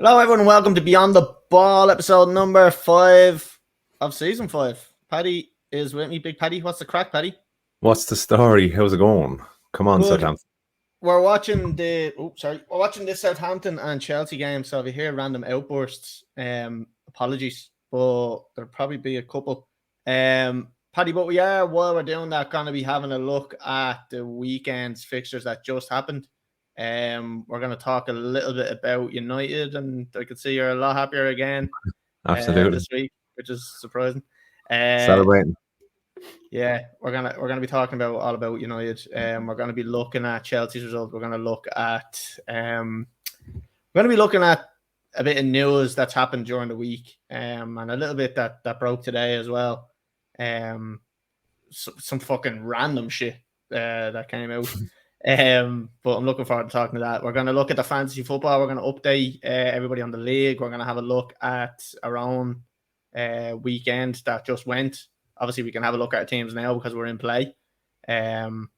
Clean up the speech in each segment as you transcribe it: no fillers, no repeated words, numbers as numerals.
Hello, everyone. Welcome to Beyond the Ball, episode number 5 of season 5. Paddy is with me. Big Paddy, what's the crack, Paddy? What's the story? How's it going? Come on, Good. Southampton. We're watching We're watching this Southampton and Chelsea game. So if you hear random outbursts, apologies, but there'll probably be a couple. Paddy, but we are, while we're doing that, going to be having a look at the weekend's fixtures that just happened. We're going to talk a little bit about United, and I can see you're a lot happier again. Absolutely. This week, which is surprising. Celebrating. Yeah, we're gonna be talking about all about United. We're gonna be looking at Chelsea's result. We're gonna be looking at a bit of news that's happened during the week, and a little bit that broke today as well. Some fucking random shit that came out. But I'm looking forward to talking to that. We're going to look at the fantasy football. We're going to update everybody on the league. We're going to have a look at our own weekend that just went. Obviously, we can have a look at our teams now because we're in play. And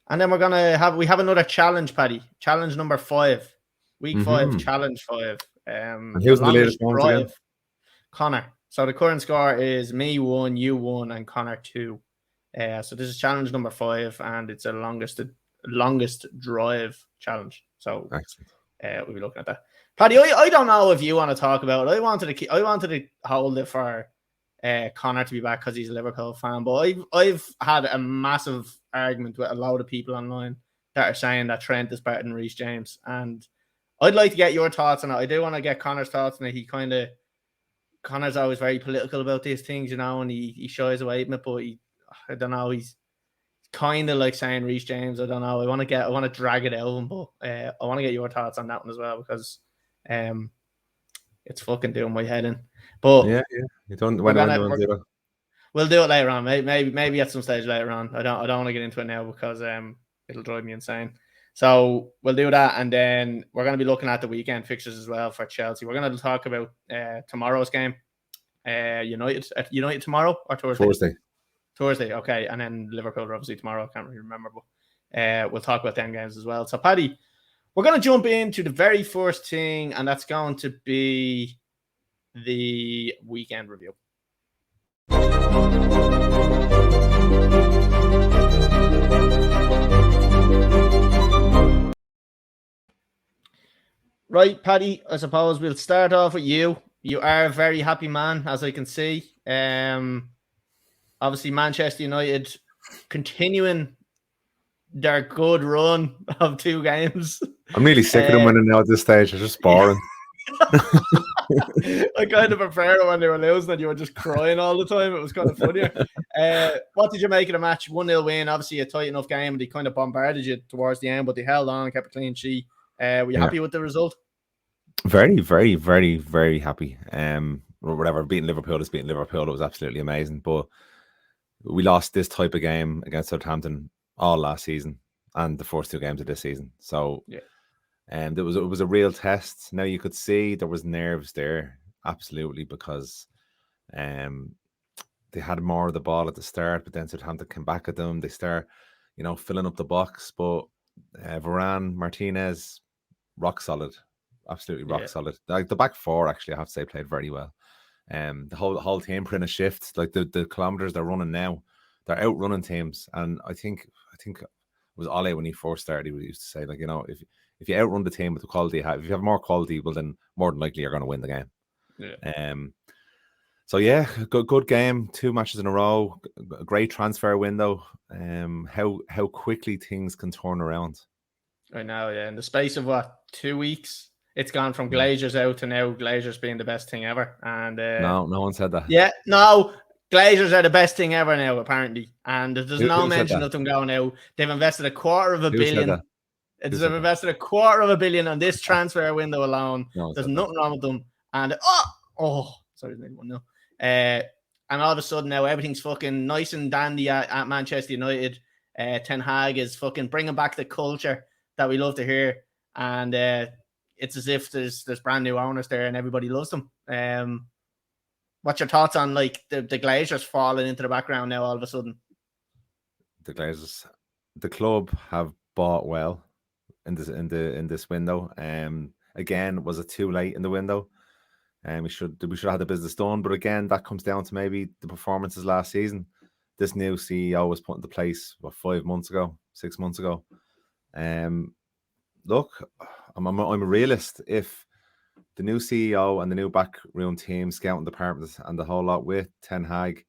then we have another challenge, Paddy. Challenge number 5. Week 5, challenge 5. And who's the latest ones again? Connor. So the current score is me 1, you 1, and Connor 2. So this is challenge number 5, and it's the longest drive challenge. So we'll be looking at that. Paddy, I don't know if you want to talk about it. I wanted to hold it for Connor to be back because he's a Liverpool fan, but I've had a massive argument with a lot of people online that are saying that Trent is better than Reece James, and I'd like to get your thoughts on it. I do want to get Connor's thoughts on it. Connor's always very political about these things, and he shies away from it, but I don't know, he's kind of like saying Reece James. I don't know. I want to drag it out of him, but I want to get your thoughts on that one as well because it's fucking doing my head in. But yeah. You don't. We'll do it later on. Maybe at some stage later on. I don't want to get into it now because it'll drive me insane. So we'll do that, and then we're going to be looking at the weekend fixtures as well for Chelsea. We're going to talk about tomorrow's game. United tomorrow or Thursday? Thursday, okay. And then Liverpool are obviously tomorrow. I can't really remember, but we'll talk about them games as well. So, Paddy, we're going to jump into the very first thing, and that's going to be the weekend review. Right, Paddy, I suppose we'll start off with you. You are a very happy man, as I can see. Obviously, Manchester United continuing their good run of 2 games. I'm really sick of them winning now at this stage. It's just boring. I kind of prefer it when they were losing and you were just crying all the time. It was kind of funnier. What did you make of the match? 1-0 win, obviously a tight enough game, and they kind of bombarded you towards the end, but they held on and kept a clean sheet. Were you happy with the result? Very, very, very, very happy. Whatever, beating Liverpool is beating Liverpool. It was absolutely amazing, but we lost this type of game against Southampton all last season and the first 2 games of this season. So, it was a real test. Now you could see there was nerves there, absolutely, because they had more of the ball at the start, but then Southampton came back at them. They start, filling up the box. But Varane, Martinez, rock solid, absolutely rock solid. Like the back 4, actually, I have to say, played very well. The whole team put in a shift. Like the kilometers they're running now, they're outrunning teams. And I think it was Ole when he first started. He used to say, like, if you outrun the team with the quality you have, if you have more quality, well, then more than likely you're going to win the game. Yeah. So yeah, good game. 2 matches in a row. A great transfer window. How quickly things can turn around. I know. Yeah, in the space of 2 weeks. It's gone from Glazers out to now Glazers being the best thing ever. And no one said that. Yeah, no, Glazers are the best thing ever now, apparently. And there's no mention of them going out. They've invested $250 million. They've invested $250 million on this transfer window alone. There's nothing wrong with them. And sorry, no. And all of a sudden now everything's fucking nice and dandy at Manchester United. Ten Hag is fucking bringing back the culture that we love to hear. And it's as if there's brand new owners there and everybody loves them. What's your thoughts on like the Glazers falling into the background now all of a sudden? The Glazers, the club have bought well in this window. again, was it too late in the window? And we should have had the business done. But again, that comes down to maybe the performances last season. This new CEO was put into place 6 months ago. Look, I'm a realist. If the new CEO and the new backroom team, scouting departments, and the whole lot with Ten Hag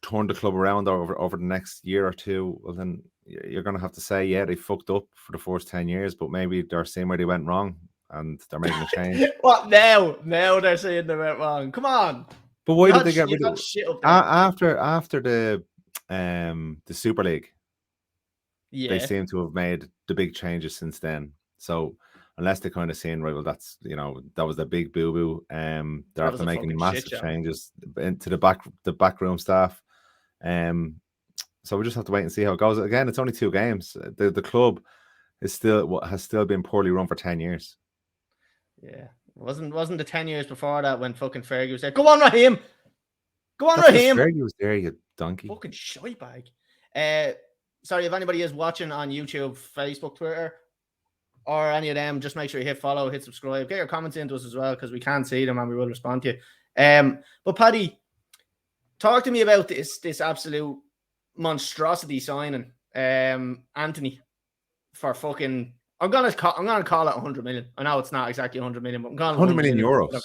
turn the club around over the next year or two, well, then you're going to have to say, yeah, they fucked up for the first 10 years, but maybe they're seeing where they went wrong and they're making a change. What now? Now they're saying they went wrong. Come on. But why did they get rid of shit up after the Super League? Yeah, they seem to have made the big changes since then. So unless they're kind of saying, right, well, that's that was the big boo boo. They're after making massive changes into the backroom staff. So we just have to wait and see how it goes. Again, it's only 2 games. The club has still been poorly run for 10 years. Yeah, wasn't the 10 years before that when fucking Fergie was there? Go on, Raheem. Go on, Raheem. Fergie was there, you donkey. Fucking shite bag. Sorry, if anybody is watching on YouTube, Facebook, Twitter, or any of them, just make sure you hit follow, hit subscribe, get your comments into us as well, because we can't see them and we will respond to you. But Paddy, talk to me about this absolute monstrosity signing, Anthony, for fucking. I'm gonna call it 100 million. I know it's not exactly 100 million, but I'm calling 100 million euros.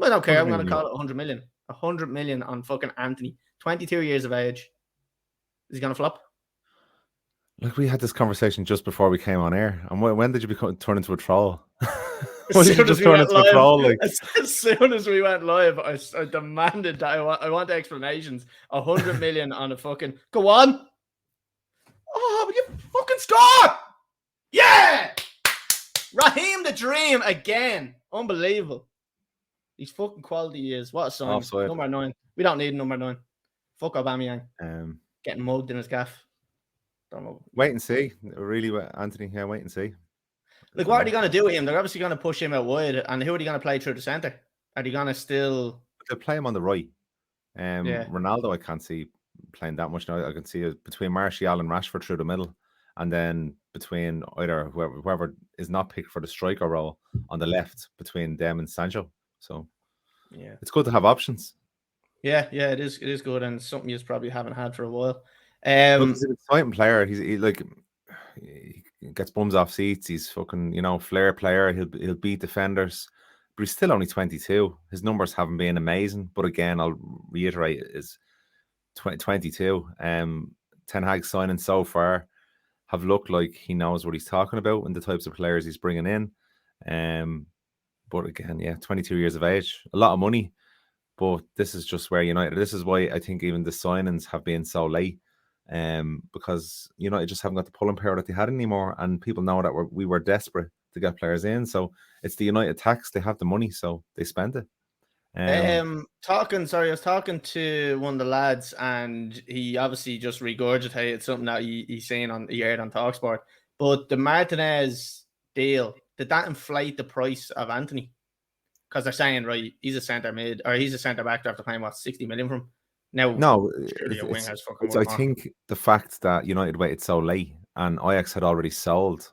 I don't care. I'm gonna call it 100 million. 100 million on fucking Anthony, 22 years of age. Is he gonna flop? Look, we had this conversation just before we came on air. And when did you turn into a troll? As soon as we went live, I demanded that I want explanations. 100 million on a fucking. Go on. Oh, but you fucking score! Yeah! Raheem the Dream again. Unbelievable. He's fucking quality is. What a sign. Offside. Number 9. We don't need number 9. Fuck Aubameyang. Getting mugged in his gaff. Don't know. Wait and see. Really, Anthony. Yeah, wait and see. Like, what are they going to do with him? They're obviously going to push him out wide. And who are they going to play through the centre? Are they going to still... They'll play him on the right. Ronaldo, I can't see playing that much now. I can see it between Martial and Rashford through the middle. And then between either whoever is not picked for the striker role on the left, between them and Sancho. So, yeah, it's good to have options. Yeah, it is. It is good, and something you probably haven't had for a while. He's an exciting player. He gets bums off seats. He's fucking flair player. He'll beat defenders, but he's still only 22. His numbers haven't been amazing, but again, I'll reiterate, is 22. Ten Hag's signing so far have looked like he knows what he's talking about and the types of players he's bringing in. But again, 22 years of age, a lot of money. But this is just where United. This is why I think even the signings have been so late, because United just haven't got the pulling power that they had anymore, and people know that we were desperate to get players in. So it's the United tax; they have the money, so they spend it. I was talking to one of the lads, and he obviously just regurgitated something that he's saying he heard on TalkSport. But the Martinez deal, did that inflate the price of Anthony? Because they're saying, right, he's a centre mid, or he's a centre back after paying 60 million from him. No, I think the fact that United waited so late and Ajax had already sold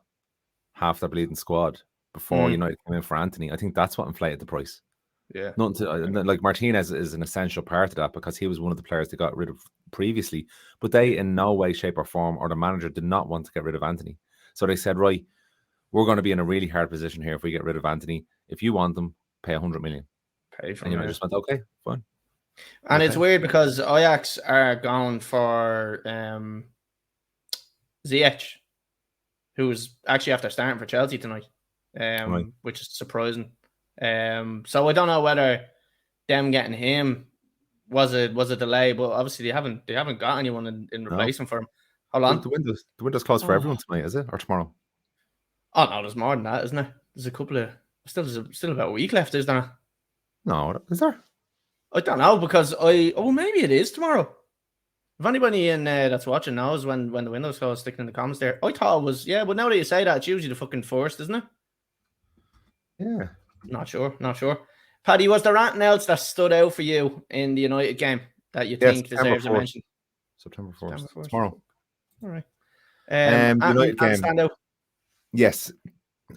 half their bleeding squad before United came in for Anthony, I think that's what inflated the price. Yeah, like Martinez is an essential part of that, because he was one of the players they got rid of previously, but they in no way, shape or form, or the manager did not want to get rid of Anthony. So they said, right, we're going to be in a really hard position here if we get rid of Anthony. If you want them, pay 100 million. Pay for and just went, okay, fine. And it's weird because Ajax are going for Ziyech, who's actually after starting for Chelsea tonight, which is surprising. So I don't know whether them getting him was a delay, but obviously they haven't got anyone in replacement for him. Hold on, the window's closed for everyone tonight, is it, or tomorrow? Oh no, there's more than that, isn't there? There's a couple of still about a week left, is there? No, is there? I don't know, because maybe it is tomorrow. If anybody in that's watching knows when the window's closed, stick it in the comments there. I thought it was, but now that you say that, it's usually the fucking first, isn't it? Yeah. Not sure. Paddy, was there anything else that stood out for you in the United game that you think deserves a mention? September 4th. Tomorrow. All right. United game. Stand out. Yes.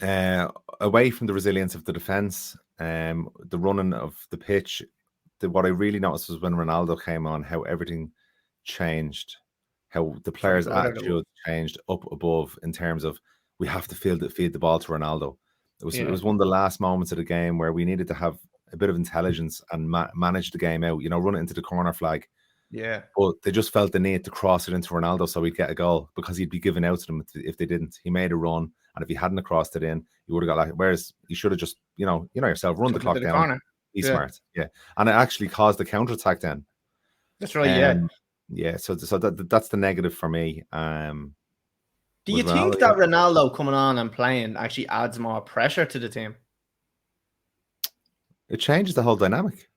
Away from the resilience of the defense, the running of the pitch, what I really noticed was when Ronaldo came on, how everything changed, how the players' attitude changed up above in terms of we have to feed the ball to Ronaldo. It was one of the last moments of the game where we needed to have a bit of intelligence and manage the game out, run it into the corner flag. Yeah. But they just felt the need to cross it into Ronaldo so he'd get a goal because he'd be given out to them if they didn't. He made a run, and if he hadn't crossed it in, he would have got like. Whereas he should have just, yourself, run the clock down, corner. Be smart, and it actually caused the counter attack. Then that's right, yeah. So that's the negative for me. Do you think that Ronaldo coming on and playing actually adds more pressure to the team? It changes the whole dynamic.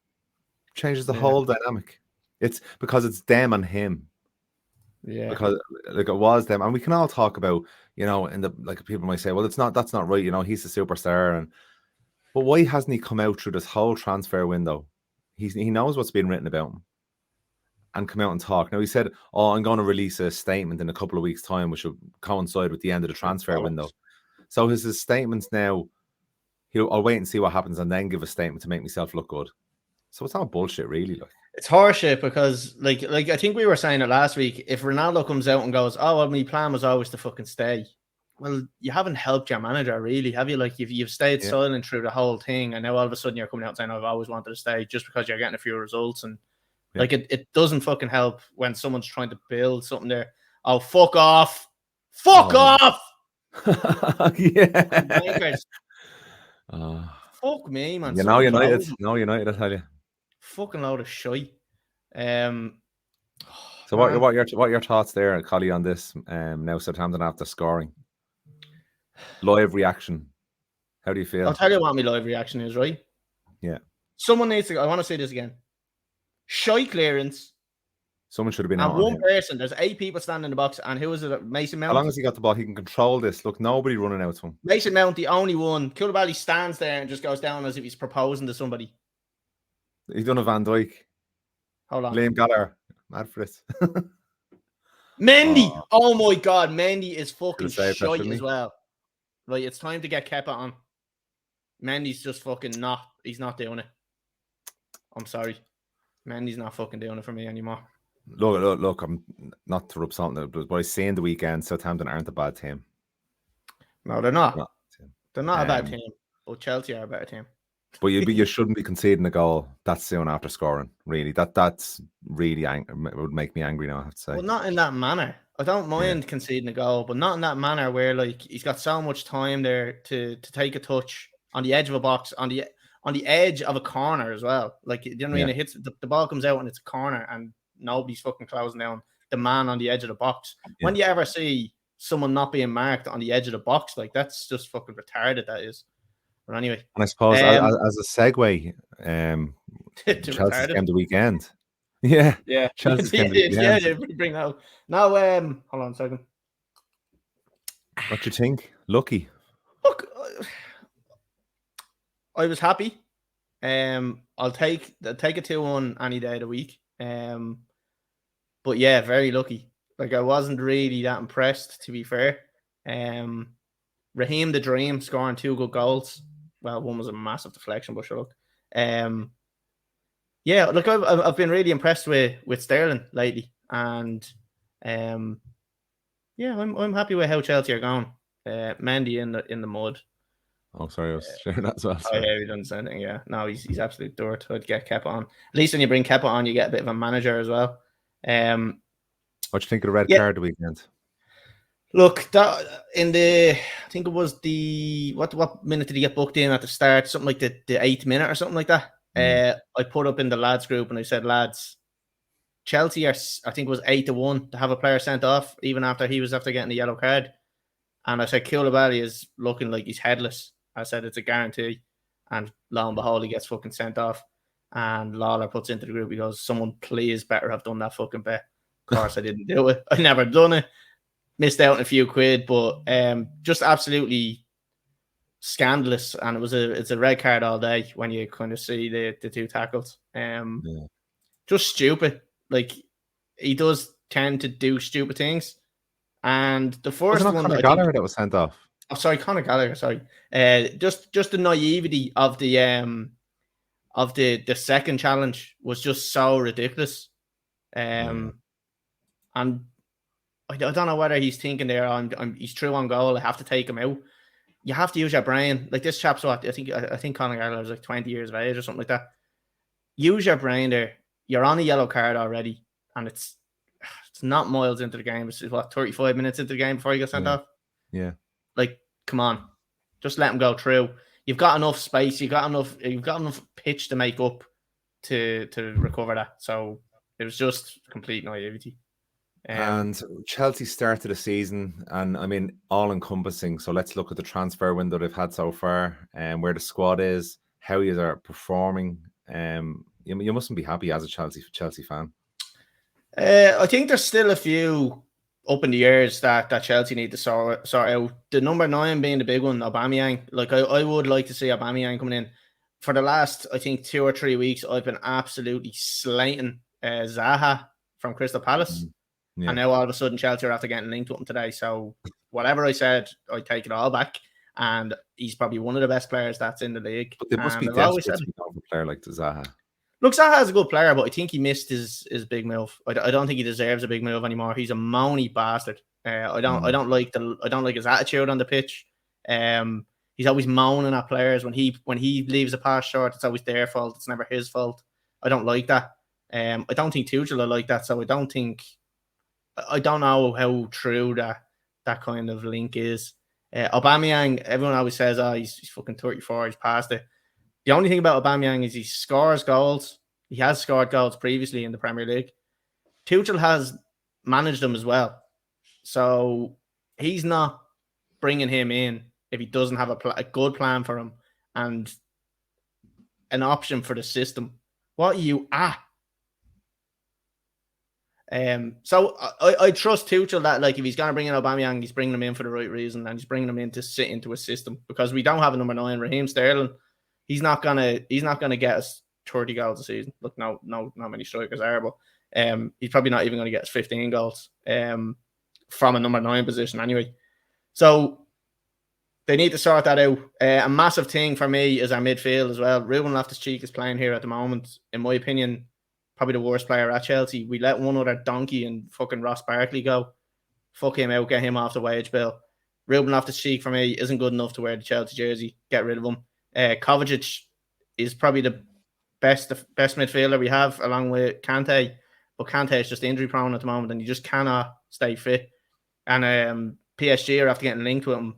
Whole dynamic. It's because it's them and him. Yeah. Because it was them, and we can all talk about, in the people might say, well, that's not right. He's a superstar, but why hasn't he come out through this whole transfer window? He knows what's being written about him, and come out and talk. Now he said, "Oh, I'm going to release a statement in a couple of weeks' time, which will coincide with the end of the transfer window." So his statements now, I'll wait and see what happens, and then give a statement to make myself look good. So it's not bullshit, really. It's horseshit because, like I think we were saying it last week. If Ronaldo comes out and goes, "Oh, well, my plan was always to fucking stay," well, you haven't helped your manager, really, have you? Like, you've stayed silent through the whole thing, and now all of a sudden you're coming out saying, "I've always wanted to stay," just because you're getting a few results, and it doesn't fucking help when someone's trying to build something there. Oh, fuck off! Fuck off! Yeah. Fuck me, man. United. No, United, I tell you. Fucking load of shite. So what are your thoughts there, Colly, on this? Now Southampton after scoring, live reaction. How do you feel? I'll tell you what my live reaction is. Right? Yeah. Someone needs to. I want to say this again. Shite clearance. Someone should have been out. And one person. There's 8 people standing in the box, and who is it? Mason Mount. How long has he got the ball? He can control this. Look, nobody running out to him. Mason Mount, the only one. Koulibaly stands there and just goes down as if he's proposing to somebody. He's done a Van Dijk. Hold on. Liam Gallagher. Mad for it. Mendy. Oh my God. Mendy is fucking shite as well. Right. It's time to get Kepa on. Mendy's just fucking not. He's not doing it. I'm sorry. Mendy's not fucking doing it for me anymore. Look. I'm not to rub something, but I say in the weekend, Southampton aren't a bad team. No, they're not. They're not a bad team. But Chelsea are a better team. But you shouldn't be conceding a goal that soon after scoring. Really, that's really it would make me angry now, I have to say. Well, not in that manner. I don't mind conceding a goal, but not in that manner where like he's got so much time there to take a touch on the edge of a box, on the edge of a corner as well. Like, you know what I mean? It hits the ball comes out and it's a corner and nobody's fucking closing down the man on the edge of the box. Yeah. When do you ever see someone not being marked on the edge of the box? Like, that's just fucking retarded, that is. But anyway. And I suppose as a segue, Chelsea came the weekend. Yeah. Chelsea came the weekend. Yeah, bring that up. Now, hold on a second. What do you think? Lucky. Look, I was happy. I'll take a 2-1 any day of the week. But yeah, very lucky. Like, I wasn't really that impressed, to be fair. Raheem the Dream scoring 2 good goals. Well, one was a massive deflection, but sure, look. Yeah, look, I've been really impressed with Sterling lately, and yeah, I'm happy with how Chelsea are going. Mendy in the mud. Oh, sorry, I was sharing that as well. Oh yeah, he doesn't say anything. Yeah, no, he's absolute dirt. I'd get Kepa on. At least when you bring Kepa on, you get a bit of a manager as well. What do you think of the red card the weekend? Look, that I think it was the what minute did he get booked in at the start? Something like the 8th minute or something like that. I put up in the lads group and I said, lads, Chelsea are, I think it was 8-1 to have a player sent off even after he was after getting the yellow card. And I said, Koulibaly is looking like he's headless. I said it's a guarantee. And lo and behold, he gets fucking sent off. And Lawler puts into the group, he goes, someone please better have done that fucking bet. Of course I didn't do it. I never done it. Missed out on a few quid, but just absolutely scandalous. And it's a red card all day when you kind of see the 2 tackles. Just stupid. Like, he does tend to do stupid things. And the first one that was sent off. Oh, sorry, Conor Gallagher. Sorry, just the naivety of the second challenge was just so ridiculous. And I don't know whether he's thinking there. He's true on goal. I have to take him out. You have to use your brain. Like this chap's what I think Conor Gallagher is like 20 years of age or something like that. Use your brain there. You're on a yellow card already, and it's not miles into the game. It's what 35 minutes into the game before you get sent off. Yeah. Like, come on, just let him go through. You've got enough space. You've got enough pitch to make up to recover that. So it was just complete naivety. And Chelsea started the season, and I mean, all encompassing. So let's look at the transfer window they've had so far, and where the squad is, how you are performing. You mustn't be happy as a Chelsea fan. I think there's still a few up in the airs that Chelsea need to sort out. The number 9 being the big one, Aubameyang. Like I would like to see Aubameyang coming in. For the last, I think, 2 or 3 weeks, I've been absolutely slating Zaha from Crystal Palace. Yeah. And now all of a sudden Chelsea are after getting linked with him today. So whatever I said, I take it all back. And he's probably one of the best players that's in the league. But they must be desperate to be a player like Zaha. Look, Zaha's a good player, but I think he missed his big move. I don't think he deserves a big move anymore. He's a moany bastard. I don't like his attitude on the pitch. He's always moaning at players when he leaves a pass short. It's always their fault. It's never his fault. I don't like that. I don't think Tuchel will like that. So I don't know how true that kind of link is. Aubameyang, everyone always says, he's fucking 34, he's past it. The only thing about Aubameyang is he scores goals. He has scored goals previously in the Premier League. Tuchel has managed them as well. So he's not bringing him in if he doesn't have a good plan for him and an option for the system. What are you at? So I trust Tuchel that, like, if he's going to bring in Aubameyang, he's bringing him in for the right reason, and he's bringing him in to sit into a system, because we don't have a number 9, Raheem Sterling. He's not gonna get us 30 goals a season. Look, no, not many strikers are, but he's probably not even going to get us 15 goals from a number 9 position anyway. So they need to sort that out. A massive thing for me is our midfield as well. Ruben Loftus-Cheek is playing here at the moment, in my opinion, probably the worst player at Chelsea. We let one other donkey and fucking Ross Barkley go. Fuck him out, get him off the wage bill. Ruben Loftus-Cheek for me isn't good enough to wear the Chelsea jersey. Get rid of him. Kovacic is probably the best midfielder we have, along with Kante. But Kante is just injury prone at the moment, and he just cannot stay fit. And PSG are after getting linked with him.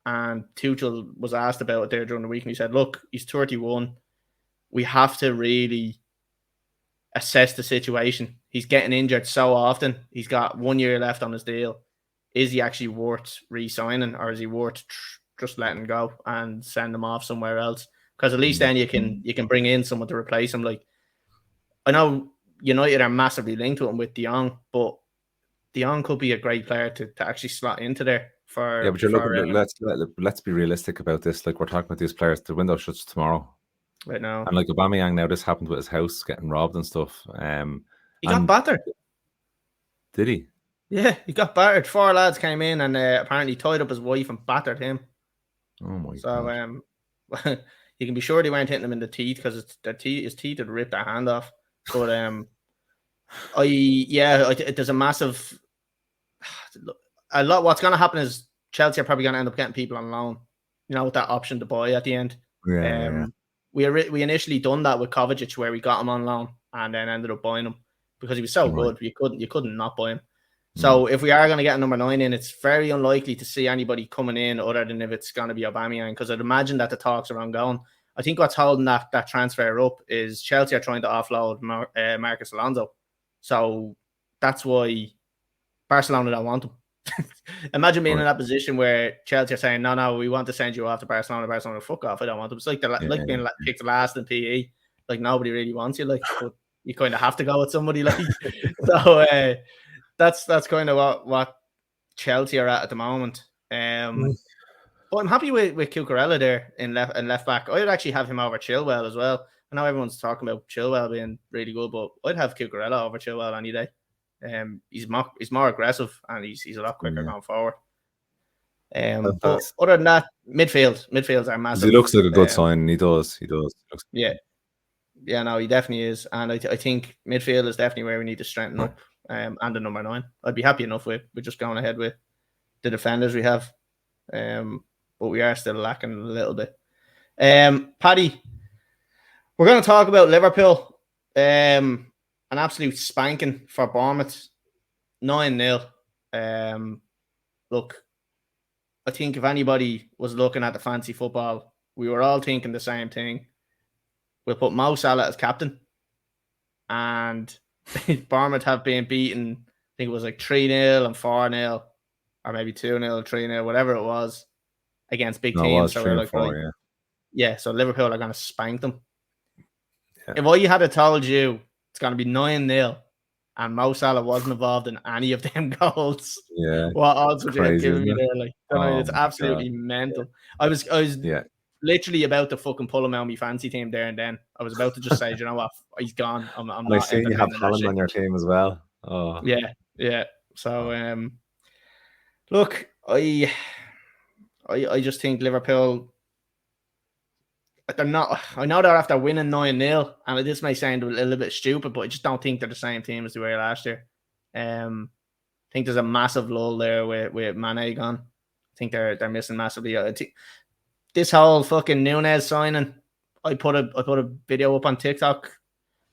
And Tuchel was asked about it there during the week, and he said, look, he's 31. We have to really assess the situation. He's getting injured so often. He's got 1 year left on his deal. Is he actually worth re-signing, or is he worth just letting go and send him off somewhere else? Because at least then you can bring in someone to replace him. Like, I know United are massively linked to him with De Jong, but De Jong could be a great player to actually slot into there. But you're looking. Let's be realistic about this. Like, we're talking about these players. The window shuts tomorrow. Right now. And like Aubameyang, now this happened with his house getting robbed and stuff. He got battered. Did he? Yeah, he got battered. 4 lads came in and apparently tied up his wife and battered him. Oh my god. So you can be sure they weren't hitting him in the teeth, because his teeth had ripped their hand off. But there's a massive what's going to happen is Chelsea are probably going to end up getting people on loan, with that option to buy at the end. Yeah. We initially done that with Kovacic, where we got him on loan and then ended up buying him because he was so good. You couldn't not buy him. So if we are going to get a number 9 in, it's very unlikely to see anybody coming in other than if it's going to be Aubameyang, because I'd imagine that the talks are ongoing. I think what's holding that transfer up is Chelsea are trying to offload Marcus Alonso. So that's why Barcelona don't want him. Imagine being in that position where Chelsea are saying, no, we want to send you off to Barcelona. Barcelona, fuck off, I don't want him. It's like being picked last in PE. Like, nobody really wants you, like, but you kind of have to go with somebody, like. So that's kind of what Chelsea are at the moment. But I'm happy with Cucurella there in left back. I'd actually have him over Chilwell as well. I know everyone's talking about Chilwell being really good, but I'd have Cucurella over Chilwell any day. He's more aggressive, and he's a lot quicker going forward. But other than that, midfields are massive. He looks like a good sign. He does. Yeah. Yeah, no, he definitely is. And I think midfield is definitely where we need to strengthen up. And the number 9. I'd be happy enough with just going ahead with the defenders we have. But we are still lacking a little bit. Paddy, we're going to talk about Liverpool. An absolute spanking for Bournemouth. 9-0. Look, I think if anybody was looking at the fancy football, we were all thinking the same thing. We'll put Mo Salah as captain. And Bournemouth have been beaten, I think it was like 3-0 and 4-0, or maybe 2-0, 3-0, whatever it was, against big teams. So we're like, 4, yeah, so Liverpool are going to spank them. Yeah. If I had told you it's going to be 9-0 and Mo Salah wasn't involved in any of them goals, what odds would you have given me there? Like, it's absolutely mental. I was literally about to fucking pull him out of my fancy team there and then. I was about to just say, you know what, he's gone. I'm not. I see you have Haaland on your team as well. Oh, yeah. So, look, I just think Liverpool. They're not. I know they're after winning 9-0, and this may sound a little bit stupid, but I just don't think they're the same team as they were last year. I think there's a massive lull there with Mane gone. I think they're missing massively. I think this whole fucking Nunez signing, I put a video up on TikTok,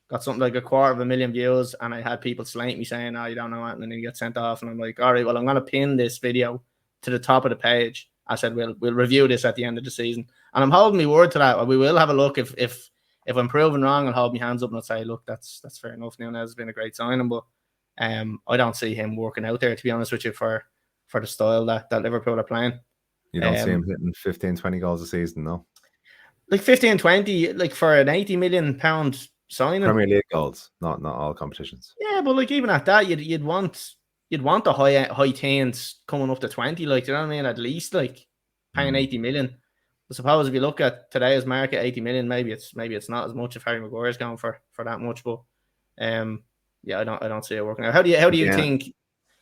got something like 250,000 views, and I had people slating me saying, "Oh, you don't know that," and then you get sent off, and I'm like, "All right, well, I'm gonna pin this video to the top of the page." I said, we'll review this at the end of the season. And I'm holding my word to that. We will have a look. If I'm proven wrong, I'll hold my hands up and I'll say, look, that's fair enough. Nunez has been a great signing, but I don't see him working out there, to be honest with you, for the style that Liverpool are playing. You don't see him hitting 15, 20 goals a season, no? Like 15, 20, like for an £80 million signing. Premier League goals, not all competitions. Yeah, but like even at that, you'd want the high teens coming up to 20, like, you know what I mean? At least like paying 80 million. I suppose if you look at today's market, 80 million, maybe it's not as much if Harry Maguire's going for that much, but yeah, I don't see it working out. How do you think?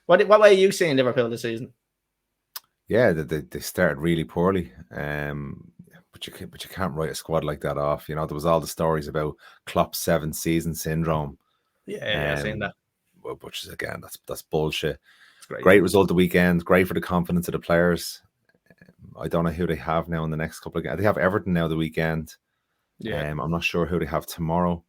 What way are you seeing Liverpool this season? Yeah, they started really poorly. But you can't write a squad like that off. You know, there was all the stories about Klopp's 7 season syndrome. Yeah, I've seen that. Which is, again, that's bullshit. Great result the weekend. Great for the confidence of the players. I don't know who they have now in the next couple of games. They have Everton now the weekend. Yeah. I'm not sure who they have tomorrow.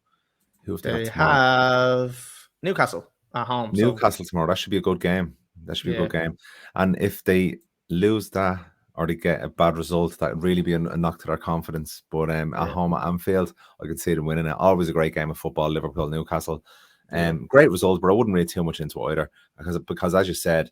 Who have they have Newcastle at home. Newcastle tomorrow. That should be a good game. That should be a good game. And if they lose that or they get a bad result, that would really be a knock to their confidence. But at home at Anfield, I could see them winning it. Always a great game of football, Liverpool, Newcastle. Great result, but I wouldn't read too much into either because as you said,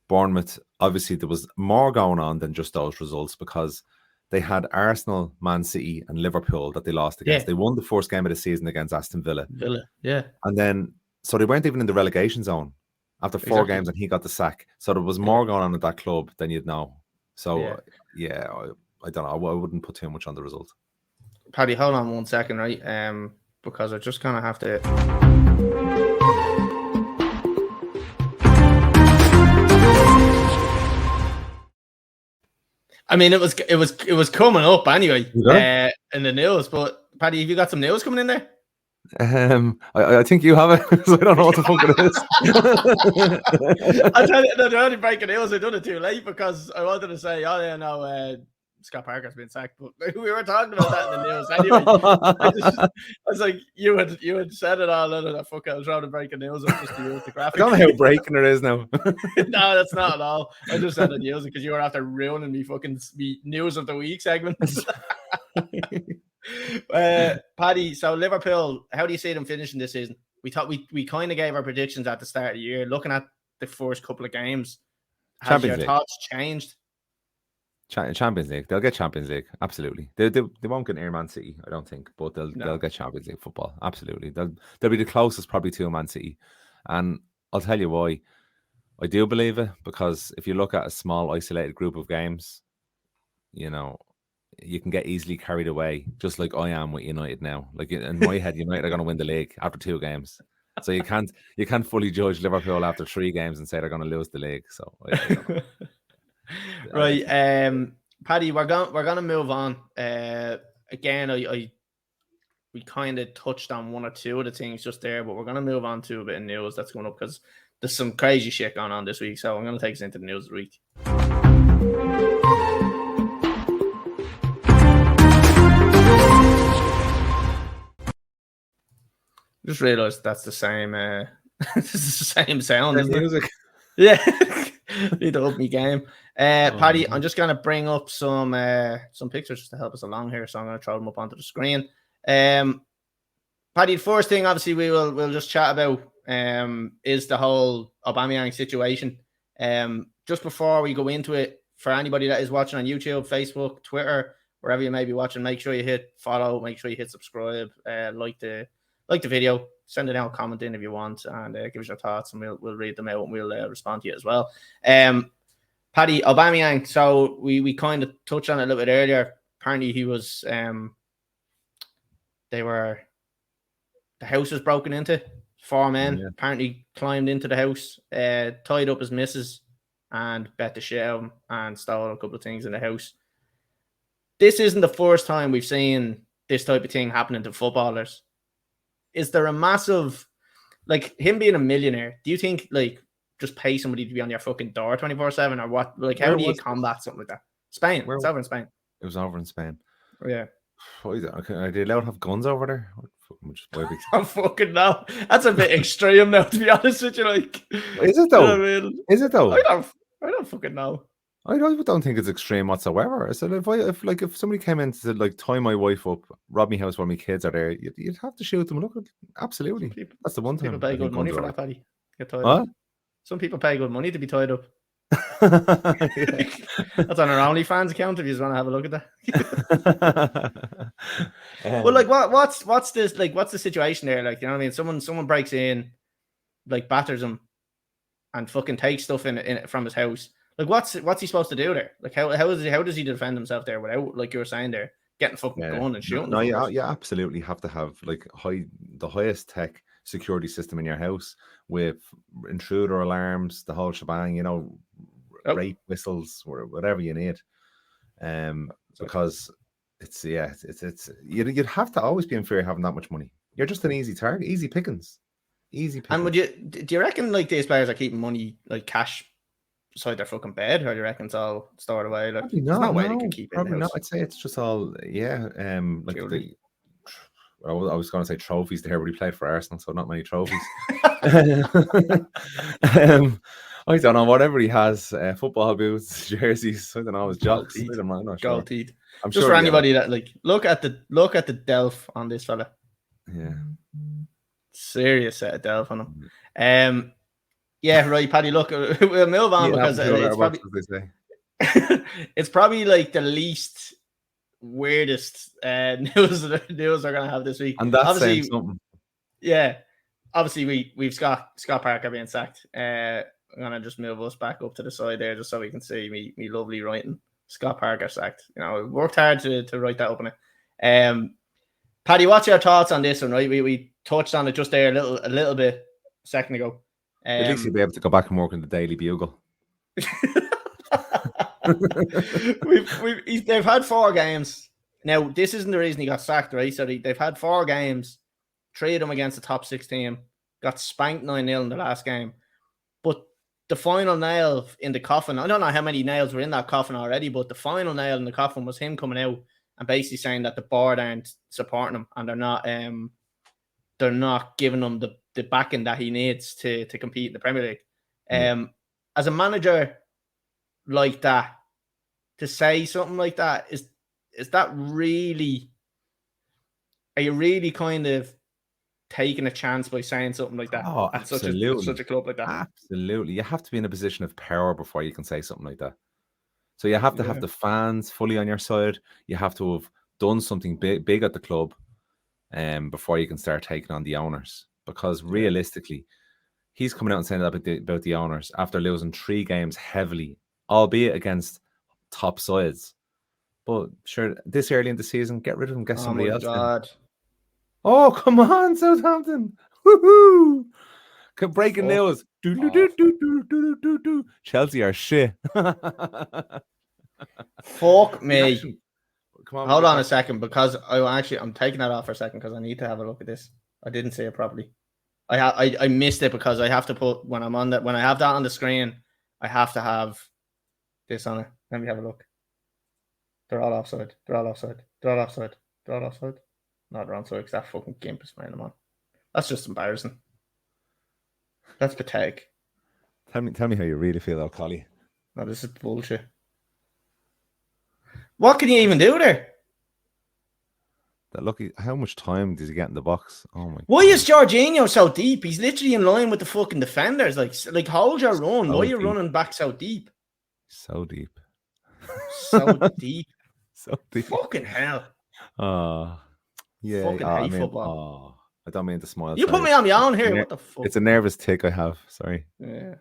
Bournemouth, obviously there was more going on than just those results because they had Arsenal, Man City and Liverpool that they lost against. They won the first game of the season against Aston Villa. And then, so they weren't even in the relegation zone after 4 games and he got the sack. So there was more going on at that club than you'd know. So, I don't know. I wouldn't put too much on the result. Paddy, hold on 1 second, right? Because I just kind of have to... I mean, it was coming up anyway in the news. But Paddy, have you got some news coming in there? I think you have it because I don't know what the fuck it is. I tell you, they're only breaking news. I done it too late because I wanted to say, oh yeah, no, Scott Parker's been sacked, but we were talking about that in the news anyway. I was like, you had said it all, and I was trying to break the news up just to use the graphic. I don't know how breaking it is now. No, that's not at all. I just said it news because you were after ruining me fucking news of the week segments. Paddy, so Liverpool, how do you see them finishing this season? We thought we kind of gave our predictions at the start of the year. Looking at the first couple of games, has your thoughts changed? Champions League. They'll get Champions League. Absolutely. They won't get near Man City, I don't think, but they'll get Champions League football. Absolutely. They'll be the closest probably to Man City. And I'll tell you why. I do believe it because if you look at a small isolated group of games, you know, you can get easily carried away, just like I am with United now. Like in my head, United are going to win the league after 2 games. So you can't fully judge Liverpool after 3 games and say they're going to lose the league. So I don't know. Right, Paddy, we're gonna move on. Again, we kind of touched on one or two of the things just there, but we're gonna move on to a bit of news that's going up because there's some crazy shit going on this week. So I'm gonna take us into the news of the week. Just realised that's the same. This is the same sound, isn't music. It? Yeah, need to up me game. Paddy, I'm just gonna bring up some pictures just to help us along here. So I'm gonna throw them up onto the screen. Paddy, the first thing obviously we'll just chat about is the whole Aubameyang situation. Just before we go into it, for anybody that is watching on YouTube, Facebook, Twitter, wherever you may be watching, make sure you hit follow, make sure you hit subscribe, like the video, send it out, comment in if you want, and give us your thoughts, and we'll read them out and we'll respond to you as well. Paddy, Aubameyang, so we kind of touched on it a little bit earlier. Apparently he was the house was broken into. 4 men apparently climbed into the house, tied up his missus, and bet the shit out of him and stole a couple of things in the house. This isn't the first time we've seen this type of thing happening to footballers. Is there a massive, like him being a millionaire, do you think like just pay somebody to be on your fucking door 24/7 or what? Like how do you combat something like that? Spain. It's over in Spain. It was over in Spain. Yeah. Are they allowed to have guns over there? I fucking know. That's a bit extreme now, to be honest with you. Like, is it though? You know what I mean? Is it though? I don't fucking know. I don't think it's extreme whatsoever. So if somebody came in to like tie my wife up, rob me house while my kids are there, you'd have to shoot them. Look, absolutely. That's the one thing. People pay good money for that, Paddy. Get tied up. Some people pay good money to be tied up. That's on our OnlyFans account if you just want to have a look at that. Well, like what's this like? What's the situation there? Like, you know what I mean? Someone breaks in, like batters him, and fucking takes stuff in from his house. Like, what's he supposed to do there? Like, how does he defend himself there without, like you were saying there, getting fucking gun and shooting? No, you absolutely have to have like the highest tech security system in your house with intruder alarms, the whole shebang. You know, rape whistles or whatever you need. Because it's you'd have to always be in fear of having that much money. You're just an easy target, easy pickings. And do you reckon like these players are keeping money like cash beside their fucking bed, or do you reckon it's all stored away? Like, there's no way they can keep it. Probably not. I'd say it's just all like I was going to say trophies there, but he played for Arsenal, so not many trophies. I don't know, whatever he has, football boots, jerseys, I don't know, his jocks. I'm not sure. Gold teeth. I'm just sure for anybody that like look at the delf on this fella. Yeah. Serious set of delf on him. Yeah, right, Paddy. Look, we'll move on because it's probably like the least weirdest news we're gonna have this week. And that's obviously saying something. Yeah, obviously we've Scott Parker being sacked. I'm gonna just move us back up to the side there just so we can see me lovely writing. Scott Parker sacked. You know, we worked hard to write that up in it. Paddy, what's your thoughts on this one? Right, we touched on it just there a little bit a second ago. At least you'll be able to go back and work in the Daily Bugle. They've had 4 games. Now, this isn't the reason he got sacked, right? So they've had 4 games, 3 of them against the top 6 team, got spanked 9-0 in the last game. But the final nail in the coffin, I don't know how many nails were in that coffin already, but the final nail in the coffin was him coming out and basically saying that the board aren't supporting him and they're not giving him the backing that he needs to compete in the Premier League. As a manager like that, to say something like that, is that really, are you really kind of taking a chance by saying something like that? Oh, at absolutely. Such a club like that? Absolutely. You have to be in a position of power before you can say something like that. So you have to have the fans fully on your side. You have to have done something big at the club before you can start taking on the owners. Because realistically, he's coming out and saying that about the owners after losing 3 games heavily, albeit against top sides. But sure, this early in the season, get rid of him, get somebody else in. Oh, come on, Southampton. Woohoo! Breaking news. Chelsea are shit. Fuck me. Come on, hold on a second, because I'm taking that off for a second because I need to have a look at this. I didn't see it properly. I missed it because I have to put when I have that on the screen, I have to have this on it. Let me have a look. They're all offside. They're all offside. They're all offside. They're all offside. No, they're onside because that fucking gimp is playing them on. That's just embarrassing. That's pathetic. Tell me how you really feel, though, Colly. No, this is bullshit. What can you even do there? Look, how much time does he get in the box? Oh my! Why is Jorginho so deep? He's literally in line with the fucking defenders. Like hold your run. Why are you running back so deep? So deep. So deep. So deep. Fucking hell. Yeah. Fucking hate football. I don't mean to smile. You put me on my own here. What the fuck? It's a nervous tick I have. Sorry. Yeah.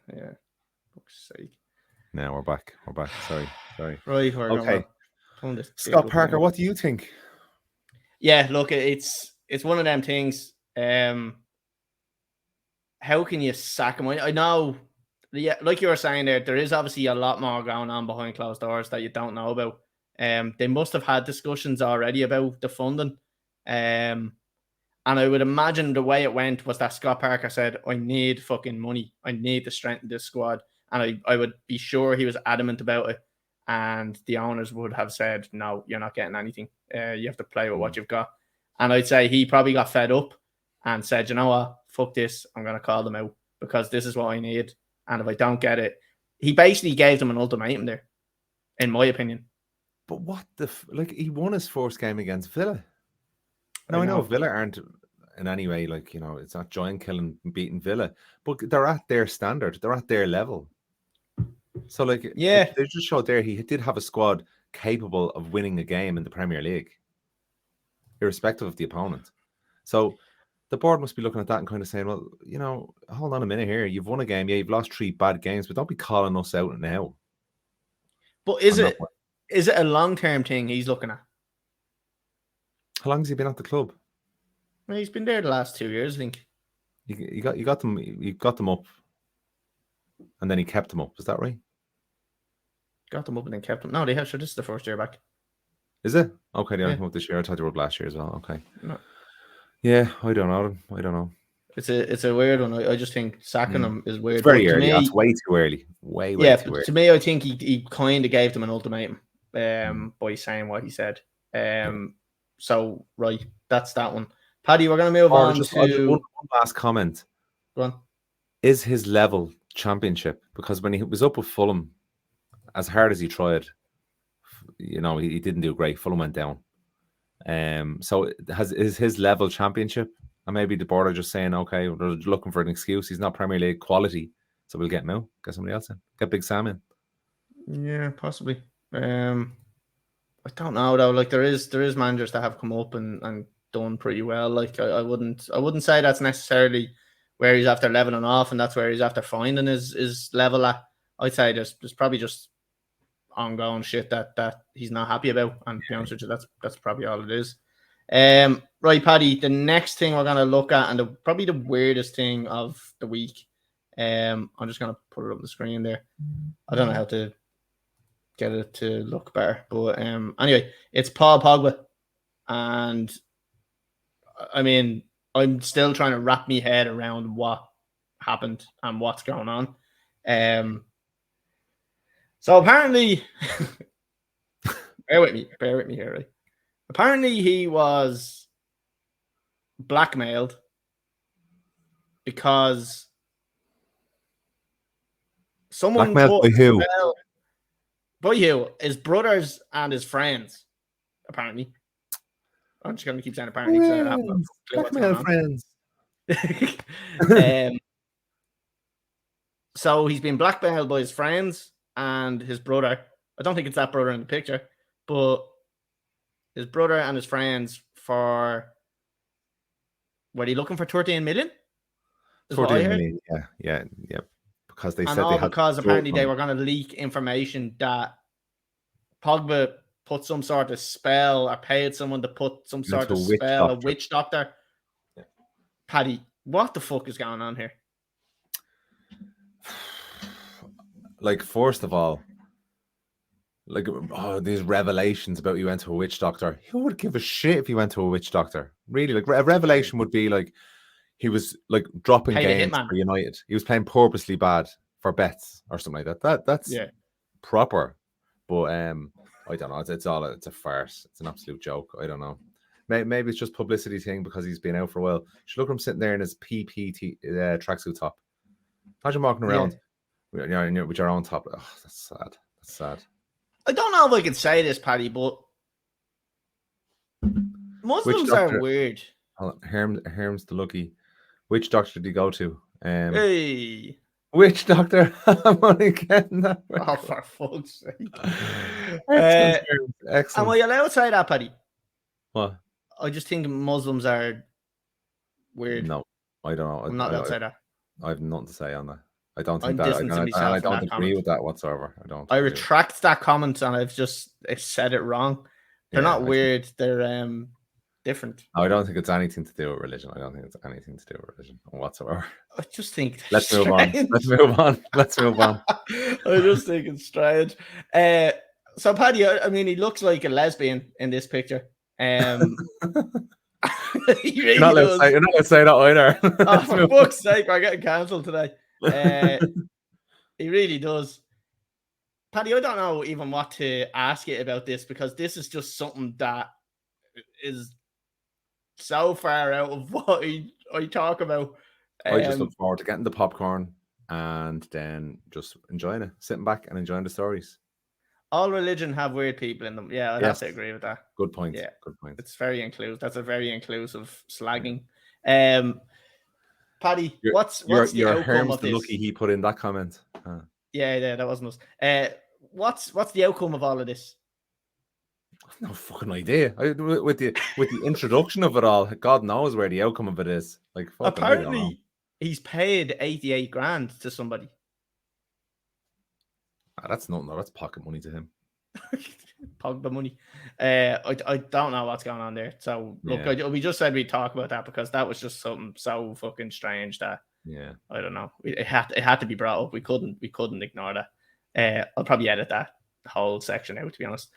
Fuck's sake. No, we're back. Sorry. Right, we're okay. Scott Parker, what do you think? Yeah, look, it's one of them things. How can you sack him? I know, yeah, like you were saying there is obviously a lot more going on behind closed doors that you don't know about. They must have had discussions already about the funding. And I would imagine the way it went was that Scott Parker said, I need fucking money. I need to strengthen this squad. And I would be sure he was adamant about it. And the owners would have said, no, you're not getting anything. You have to play with what you've got. And I'd say he probably got fed up and said, you know what, fuck this. I'm going to call them out because this is what I need. And if I don't get it, he basically gave them an ultimatum there, in my opinion. But what he won his first game against Villa. Now, I know Villa aren't in any way, it's not giant killing beating Villa, but they're at their standard. They're at their level. So, they just showed there he did have a squad capable of winning a game in the Premier League, irrespective of the opponent. So, the board must be looking at that and kind of saying, well, hold on a minute here. You've won a game. Yeah, you've lost 3 bad games, but don't be calling us out now. But is it a long-term thing he's looking at? How long has he been at the club? Well, he's been there the last 2 years, I think. You got them up, and then he kept them up. Is that right? Got them up and then kept them. No, they have. Sure, this is the first year back. Is it? Okay, they only come up this year. I thought they were up last year as well. Okay. No. Yeah, I don't know. It's a weird one. I just think sacking him is weird. It's very early. That's way too early. Way too early. To me, I think he kind of gave them an ultimatum by saying what he said. So, right, that's that one. Paddy, we're going to move on to... One last comment. Go on. Is his level Championship? Because when he was up with Fulham, as hard as he tried, he didn't do great. Fulham went down. So is his level Championship? And maybe the board are just saying, okay, we're looking for an excuse. He's not Premier League quality, so we'll get him out. Get somebody else in. Get Big Sam in. Yeah, possibly. I don't know though. Like there is managers that have come up and done pretty well. Like I wouldn't say that's necessarily where he's after leveling off, and that's where he's after finding his level at. I'd say there's probably just ongoing shit that he's not happy about, and to be honest with you, that's probably all it is. Right, Paddy, the next thing we're going to look at, and probably the weirdest thing of the week, I'm just going to put it up on the screen there. I don't know how to get it to look better, but anyway, it's Paul Pogba, and I mean, I'm still trying to wrap my head around what happened and what's going on. So apparently, bear with me here, right? Apparently he was blackmailed because someone blackmailed by who? By who? His brothers and his friends, apparently. I'm just going to keep saying apparently. Blackmail friends. So he's been blackmailed by his friends and his brother. I don't think it's that brother in the picture, but his brother and his friends for... Were they looking for 13 million? 14 million, yeah. Because they said they had... because apparently they were going to leak information that Pogba put some sort of spell or paid someone to put some sort of spell, a witch doctor. Yeah. Paddy, what the fuck is going on here? Like, first of all, like, these revelations about you went to a witch doctor. Who would give a shit if you went to a witch doctor? Really, like, a revelation would be like he was like dropping games for United. He was playing purposely bad for bets or something like that. That's proper. But I don't know. It's a farce. It's an absolute joke. I don't know. Maybe it's just publicity thing because he's been out for a while. You should look at him sitting there in his PPT tracksuit top. Imagine walking around with your own top. Oh, that's sad. That's sad. I don't know if I can say this, Paddy, but Muslims are weird. Herm's the lucky. Which doctor did he go to? Hey. Which doctor? I'm only getting that. Oh, for fuck's sake. Excellent. Am I allowed to say that, Paddy? What? I just think Muslims are weird. No, I don't know. I'm not allowed to say that. I have nothing to say on that. I don't think I don't agree with that whatsoever. I retract that comment, and I've said it wrong. They're not weird. They're different. I don't think it's anything to do with religion. I don't think it's anything to do with religion whatsoever. I just think Let's move on. Let's move on. I just think it's strange. So Paddy, I mean, he looks like a lesbian in this picture. You're not allowed to say that either. Oh, for fuck's sake, we're getting cancelled today. He really does. Paddy, I don't know even what to ask you about this, because this is just something that is so far out of what I talk about. I just look forward to getting the popcorn and then just enjoying it, sitting back and enjoying the stories. All religion have weird people in them. Yeah, I'd have to agree with that. Good point. Yeah, good point. It's very inclusive. That's a very inclusive slagging. Paddy, what's the outcome of this? Lucky he put in that comment. Yeah, that wasn't us. What's the outcome of all of this? No fucking idea. With the introduction of it all, God knows where the outcome of it is. Like, apparently, he's paid 88 grand to somebody. That's nothing. That's pocket money to him. Pogba money. I don't know what's going on there. So look, we just said we'd talk about that because that was just something so fucking strange that I don't know. It had to be brought up. We couldn't ignore that. I'll probably edit that whole section out, to be honest.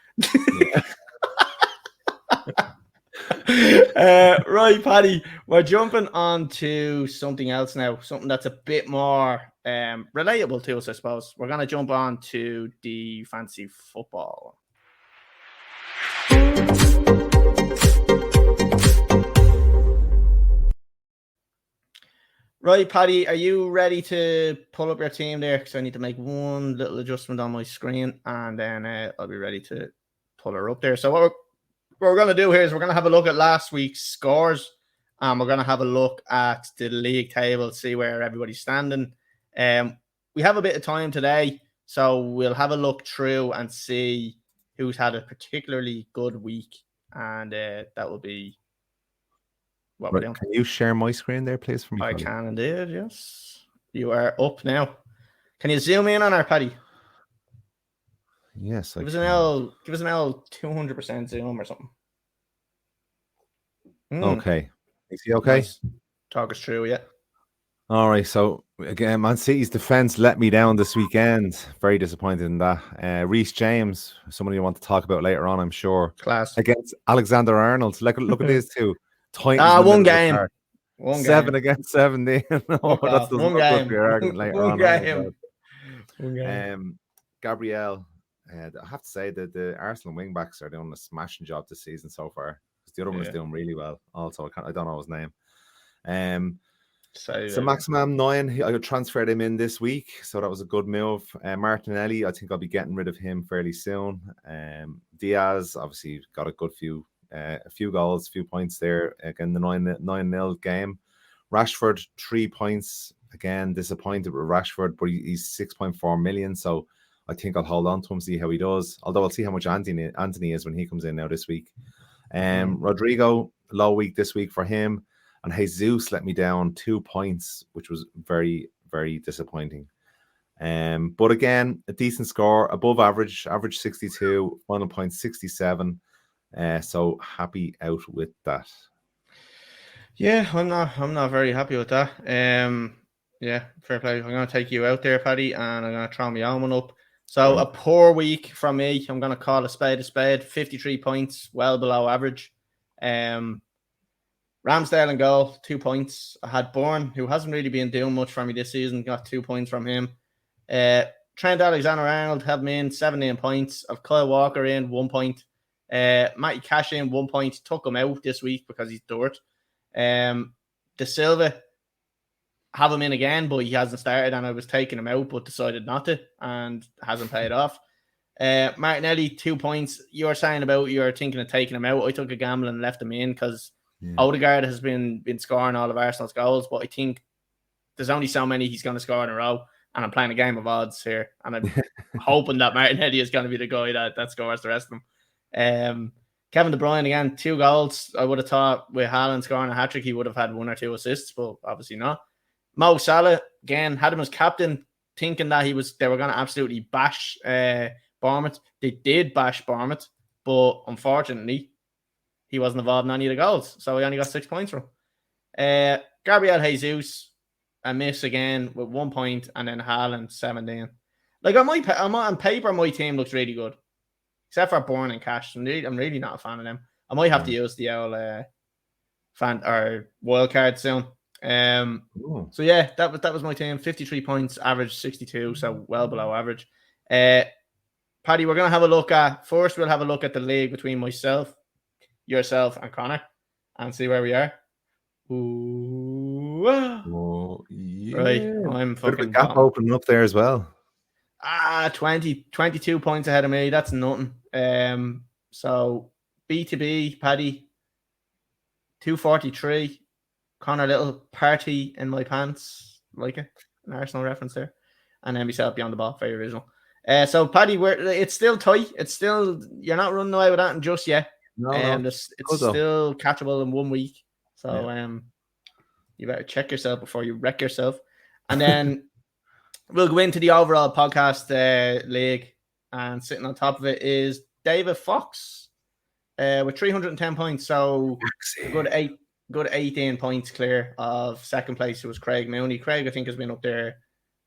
Right, Paddy, we're jumping on to something else now, something that's a bit more relatable to us, I suppose. We're going to jump on to the fantasy football. Right, Paddy, are you ready to pull up your team there? Because I need to make one little adjustment on my screen, and then I'll be ready to pull her up there. So what we're going to do here is we're going to have a look at last week's scores, and we're going to have a look at the league table, see where everybody's standing. We have a bit of time today, so we'll have a look through and see who's had a particularly good week, and that will be what we're doing. Can you share my screen there, please, for me? I can indeed, yes. You are up now. Can you zoom in on our Paddy? Yes. Give us an L 200% zoom or something. Okay. Is he okay? Nice. Talk us through, yeah. All right. So again, Man City's defense let me down this weekend. Very disappointed in that. Reece James, someone you want to talk about later on, I'm sure. Class. Against Alexander Arnold. Look at these two. One game. 7 against 17. That's one game. One game. Gabriel. I have to say that the Arsenal wing backs are doing a smashing job this season so far. Because the other one is doing really well. Also, I don't know his name. So Maximum 9, I transferred him in this week, so that was a good move. Martinelli, I think I'll be getting rid of him fairly soon. Diaz, obviously, got a good few goals, few points there. Again, the 9-0 game. Rashford, 3 points. Again, disappointed with Rashford, but he's 6.4 million, so I think I'll hold on to him, see how he does. Although I'll see how much Anthony is when he comes in now this week. Rodrigo, low week this week for him. And Jesus let me down 2 points, which was very, very disappointing. But again, a decent score, above average 62, final point 67. So happy out with that. Yeah, I'm not very happy with that. Yeah, fair play. I'm going to take you out there, Paddy, and I'm going to throw my own one up. So a poor week from me. I'm going to call a spade a spade. 53 points, well below average. Ramsdale in goal, 2 points. I had Bourne, who hasn't really been doing much for me this season, got 2 points from him. Trent Alexander-Arnold have me in 17 points. I've Kyle Walker in 1 point. Matty Cash in 1 point. Took him out this week because he's dirt. De Silva have him in again, but he hasn't started, and I was taking him out, but decided not to, and hasn't paid off. Martinelli, 2 points. You're saying about you're thinking of taking him out. I took a gamble and left him in because Odegaard has been scoring all of Arsenal's goals, but I think there's only so many he's going to score in a row, and I'm playing a game of odds here, and I'm hoping that Martinelli is going to be the guy that scores the rest of them. Kevin De Bruyne again, 2 goals. I would have thought with Haaland scoring a hat-trick, he would have had 1 or 2 assists, but obviously not. Mo Salah, again, had him as captain, thinking that they were going to absolutely bash Bournemouth. They did bash Bournemouth, but unfortunately, he wasn't involved in any of the goals, so he only got 6 points from him. Gabriel Jesus, a miss again with 1 point, and then Haaland, 17. Like, on paper, my team looks really good, except for Bourne and Cash. I'm really not a fan of them. I might have to use the old wild card soon. So yeah, that was my team. 53 points, average 62, so well below average. Paddy, we're gonna have a look at we'll have a look at the league between myself, yourself, and Connor, and see where we are. Right, I'm fucking gap opening up there as well. 22 points ahead of me. That's nothing. So B2B, Paddy, 243. Connor, little party in my pants, like it, an Arsenal reference there, and then myself beyond the ball, very original. So Paddy, it's still tight. It's still, you're not running away with that just yet. No, it's still catchable in 1 week. So you better check yourself before you wreck yourself. And then we'll go into the overall podcast league, and sitting on top of it is David Fox with 310 points. So good 18 points clear of second place. It was Craig Mooney. Craig, I think, has been up there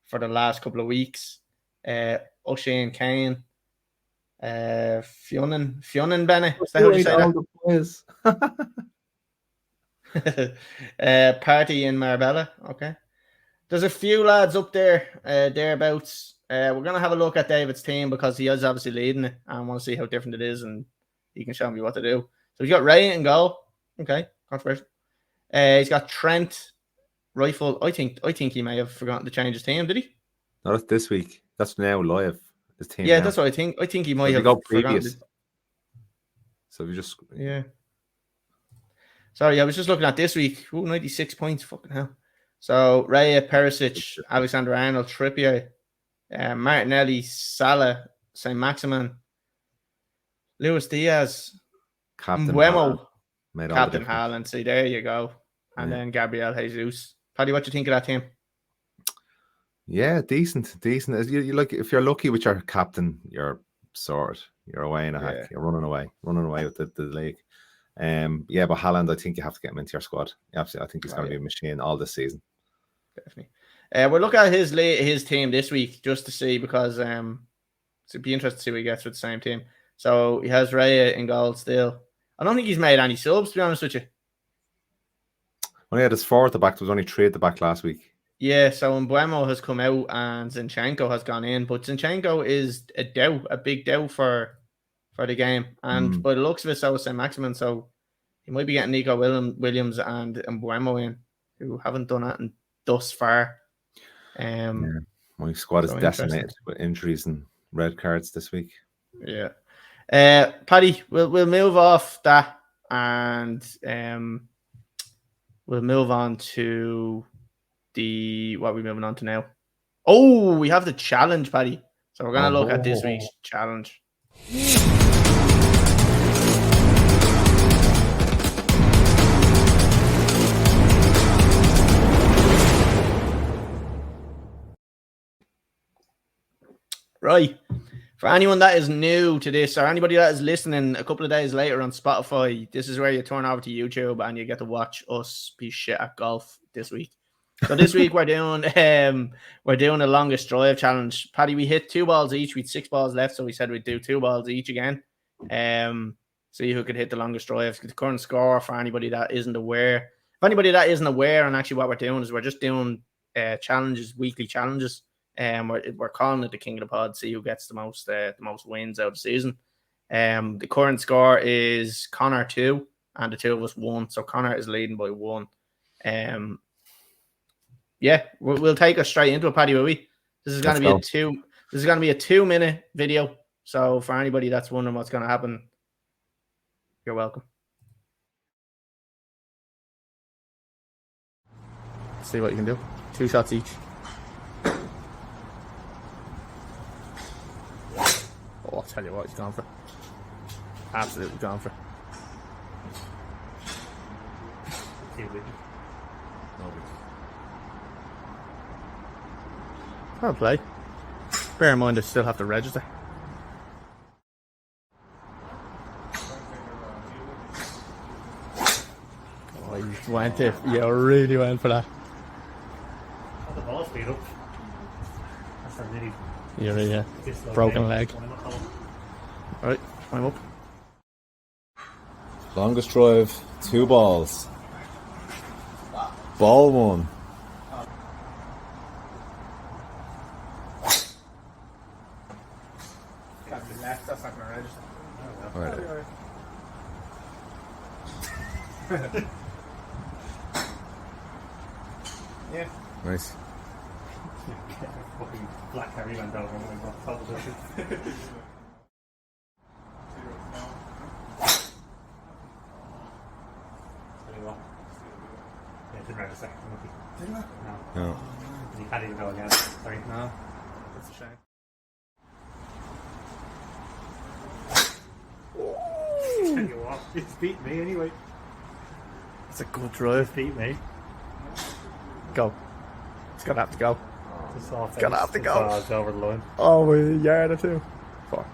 for the last couple of weeks. O'Shane Kane, Fionnan Bennett. Is that how you say that? Party in Marbella. Okay. There's a few lads up there, thereabouts. We're going to have a look at David's team because he is obviously leading it, and I want to see how different it is, and he can show me what to do. So he's got Ray in goal. Okay, controversial. He's got Trent, Rifle. I think he may have forgotten to change his team. Did he? No, that's this week. That's now live. His team. Yeah, now. That's what I think. I think he might have forgotten. So we just Sorry, I was just looking at this week. 96 points. Fucking hell. So Raya, Perisic, Alexander-Arnold, Trippier, Martinelli, Salah, Saint Maximin, Luis Diaz, Captain Mbeumo, Haaland. Captain Haaland. See, there you go. And then Gabriel Jesus. Paddy, what do you think of that team? Yeah, decent. You like, if you're lucky with your captain, you're sorted. You're away in a hack. You're running away with the league. But Haaland, I think you have to get him into your squad. Absolutely, I think he's going to be a machine all this season. Definitely. We'll look at his team this week just to see, because it'd be interesting to see what he gets with the same team. So he has Raya in goal still. I don't think he's made any subs, to be honest with you. Well, yeah, there's 4 at the back. There was only 3 at the back last week. Yeah, so Mbeumo has come out and Zinchenko has gone in, but Zinchenko is a big doubt for the game. And by the looks of it, so is Saint Maximin. So he might be getting Nico Williams and Mbeumo in, who haven't done that thus far. My squad is decimated with injuries and red cards this week. Yeah. Paddy, we'll move off that, and we'll move on to what are we moving on to now? Oh, we have the challenge, Paddy. So we're going to look at this week's challenge. Right. For anyone that is new to this, or anybody that is listening a couple of days later on Spotify, this is where you turn over to YouTube and you get to watch us be shit at golf this week. So this week we're doing the longest drive challenge. Paddy, we hit 2 balls each. We had 6 balls left, so we said we'd do 2 balls each again. See who could hit the longest drive. The current score for anybody that isn't aware. If anybody that isn't aware, and actually what we're doing is we're just doing challenges, weekly challenges. We're calling it the King of the Pod. See who gets the most wins out of the season. The current score is Connor 2 and the 2 of us 1. So Connor is leading by 1. Yeah, we'll take us straight into it, Paddy, will we? This is going to be a 2-minute video. So for anybody that's wondering what's going to happen, you're welcome. Let's see what you can do. 2 shots each. Oh, I'll tell you what, he's gone for. Absolutely gone for. Fair play. Bear in mind, I still have to register. Oh, you went it. You really went for that. The ball speed up. That's a really. You're really broken leg. Alright, I'm up. Longest drive, 2 balls. Ball 1. Left, that's not going to register. Alright. Yeah. Nice. Fucking black Harry went over and got top of the shit. Didn't register. Didn't I? No. No. You can't even go again. Sorry. No. That's a shame. Tell you what, it's beat me anyway. It's a good drive. It's beat me. Go. It's going to have to go. It's gonna have to go. It's over the line. Oh, a yard or 2. 4.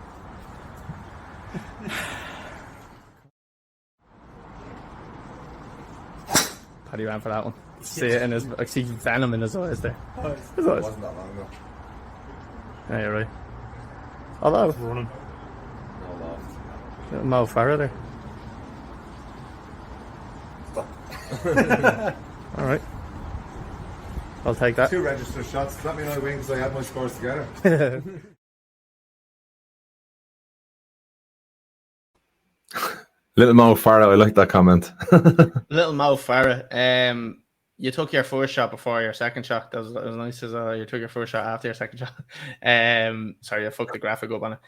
Paddy ran for that one. See it in his. I see venom in his eyes there. His eyes. Wasn't that long ago. Yeah, you're right. Although, Running. No loft. Mo Farah there. Alright. I'll take that. 2 registered shots. Let me know I win because I had my scores together. Little Mo Farah, I like that comment. Little Mo Farah. You took your first shot before your second shot. That was nice as you took your first shot after your second shot. Sorry, I fucked the graphic up on it.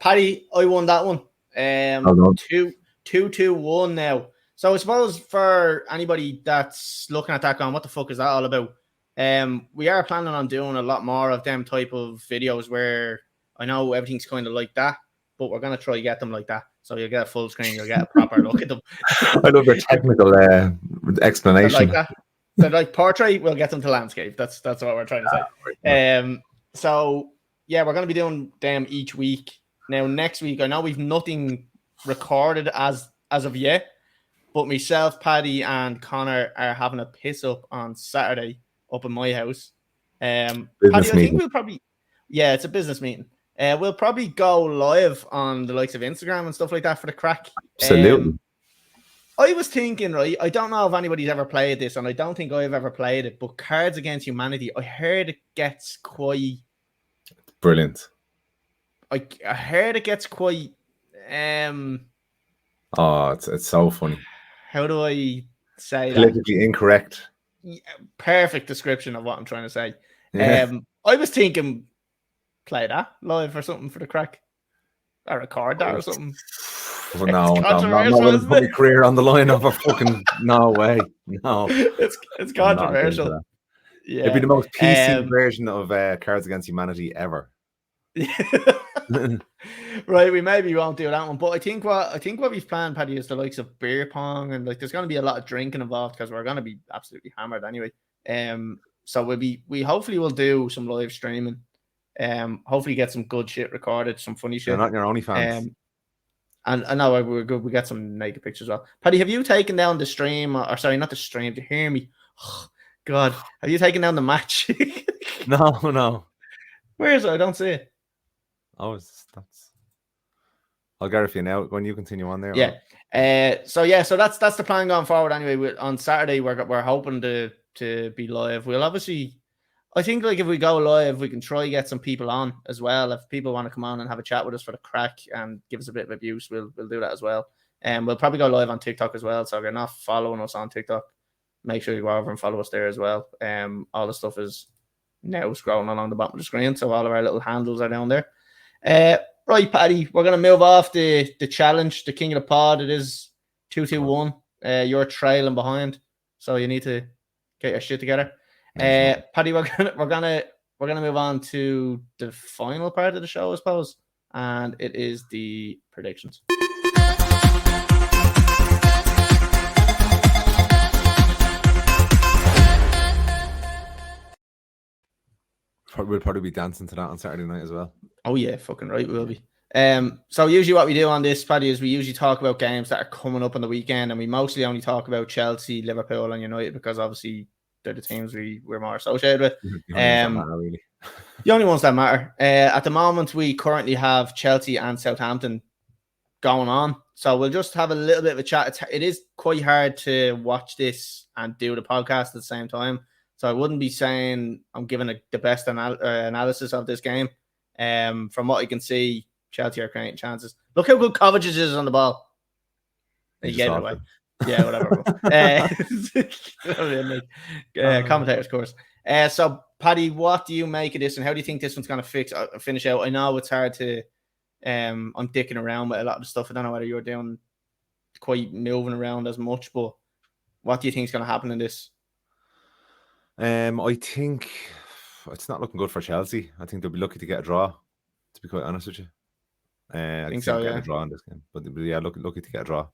Paddy, I won that one. 2-2-1 now. So I suppose for anybody that's looking at that going, what the fuck is that all about? We are planning on doing a lot more of them type of videos where I know everything's kind of like that, but we're going to try to get them like that. So you'll get a full screen, you'll get a proper look at them. I love your technical explanation. Like that. So like portrait, we'll get them to landscape. That's what we're trying to say. So yeah, we're going to be doing them each week. Now next week, I know we've nothing recorded as of yet, but myself, Paddy, and Connor are having a piss up on Saturday up in my house. Paddy, I think we'll probably, yeah, it's a business meeting. We'll probably go live on the likes of Instagram and stuff like that for the crack. Absolutely. I was thinking, right, I don't know if anybody's ever played this, and I don't think I've ever played it, but Cards Against Humanity, I heard it gets quite... Brilliant. I heard it gets quite... Oh, it's so funny. How do I say Politically incorrect. Yeah, perfect description of what I'm trying to say. Yeah. I was thinking, play that live or something for the crack, or record that or something. Well, no, I'm not going to put my career on the line of a fucking no way. No, it's controversial. Yeah, it'd be the most PC version of Cards Against Humanity ever. Right, we maybe won't do that one, but I think what we've planned, Paddy, is the likes of beer pong, and like there's going to be a lot of drinking involved because we're going to be absolutely hammered anyway. So we hopefully will do some live streaming. Hopefully get some good shit recorded, some funny shit. You're not your OnlyFans. And I know we're good. We get some naked pictures as well. Paddy, have you taken down the stream? Or sorry, not the stream. To hear me, God, have you taken down the match? No. Where is it? I don't see it. Oh, I'll get it for you now. When you continue on there. Yeah. So that's the plan going forward. Anyway, on Saturday we're hoping to be live. We'll obviously, I think, like, if we go live, we can try get some people on as well. If people want to come on and have a chat with us for the crack and give us a bit of abuse, we'll do that as well. And we'll probably go live on TikTok as well. So if you're not following us on TikTok, make sure you go over and follow us there as well. All the stuff is now scrolling along the bottom of the screen, so all of our little handles are down there. Right, Paddy, we're going to move off the challenge, the King of the Pod. It is 2-2-1. You're trailing behind, so you need to get your shit together. Paddy, we're gonna move on to the final part of the show, I suppose, and it is the predictions. We'll probably be dancing to that on Saturday night as well. Oh yeah, fucking right, we will be. So usually what we do on this, Paddy, is we usually talk about games that are coming up on the weekend, and we mostly only talk about Chelsea, Liverpool, and United because obviously they're the teams we're more associated with. Really. The only ones that matter. At the moment, we currently have Chelsea and Southampton going on, so we'll just have a little bit of a chat. It is quite hard to watch this and do the podcast at the same time, so I wouldn't be saying I'm giving the best analysis of this game. From what I can see, Chelsea are creating chances. Look how good Kovacic is on the ball. He gave it away. Yeah, whatever. Commentators, of course. So, Paddy, what do you make of this, and how do you think this one's going to finish out? I know it's hard to. I'm dicking around with a lot of the stuff. I don't know whether you're doing quite moving around as much, but what do you think is going to happen in this? I think it's not looking good for Chelsea. I think they'll be lucky to get a draw, to be quite honest with you. I think so, yeah. A draw in this game, but yeah, lucky to get a draw.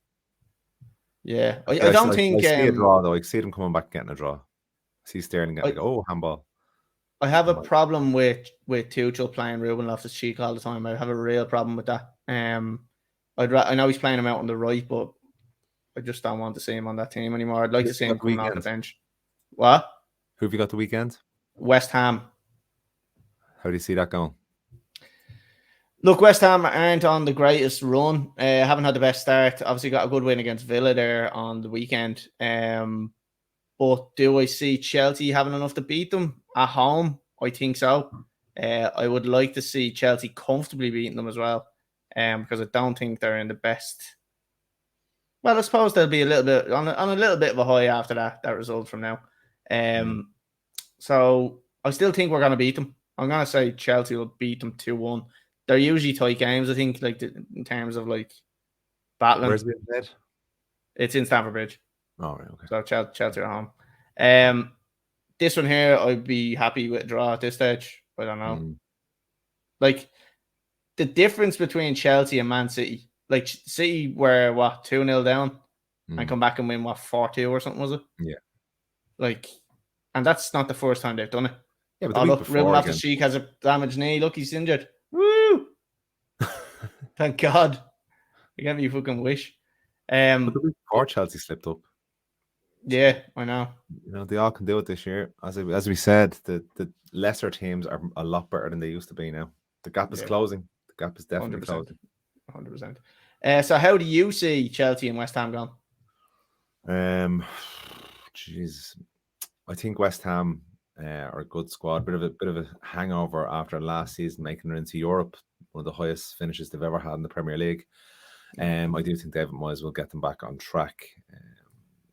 Yeah, I don't think. I see a draw though. I see them coming back getting a draw. I see Sterling getting handball. I have a problem with Tuchel playing Ruben Loftus-Cheek all the time. I have a real problem with that. I know he's playing him out on the right, but I just don't want to see him on that team anymore. I'd like to see him coming off the bench. What? Who have you got the weekend? West Ham. How do you see that going? Look, West Ham aren't on the greatest run. Haven't had the best start. Obviously got a good win against Villa there on the weekend. But do I see Chelsea having enough to beat them at home? I think so. I would like to see Chelsea comfortably beating them as well. Because I don't think they're in the best. Well, I suppose they'll be a little bit on a little bit of a high after that result from now. So I still think we're going to beat them. I'm going to say Chelsea will beat them 2-1. They're usually tight games, I think, like in terms of like battling. Where's it in? It's in Stamford Bridge. Oh, right, okay. So Chelsea are home. This one here, I'd be happy with a draw at this stage. I don't know. Like the difference between Chelsea and Man City, like City were 2-0 down and come back and win 4-2 or something, was it? Yeah. Like, and that's not the first time they've done it. Yeah, but look, Ruben Loftus-Cheek has a damaged knee. Look, he's injured. Woo! Thank God. You get me a fucking wish. But the week before Chelsea slipped up. Yeah, I know. You know, they all can do it this year. As we said, the lesser teams are a lot better than they used to be now. The gap is closing. The gap is definitely 100%. Closing. 100%. So how do you see Chelsea and West Ham going? Jeez. I think West Ham are a good squad. Bit of a hangover after last season, making it into Europe, one of the highest finishes they've ever had in the Premier League. I do think David Moyes will get them back on track.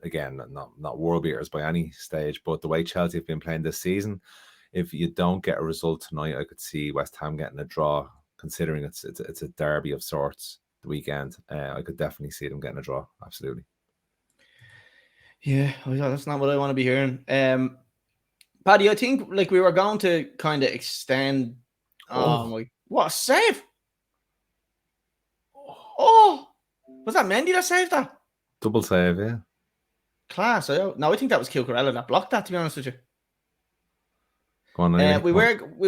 Again, not world beaters by any stage, but the way Chelsea have been playing this season, if you don't get a result tonight, I could see West Ham getting a draw. Considering it's a derby of sorts the weekend, I could definitely see them getting a draw. Absolutely. Yeah, that's not what I want to be hearing. Paddy, I think like we were going to kind of extend. What a save! Oh, was that Mendy that saved that? Double save, yeah. Class. I think that was Cucurella that blocked that. To be honest with you, go on. We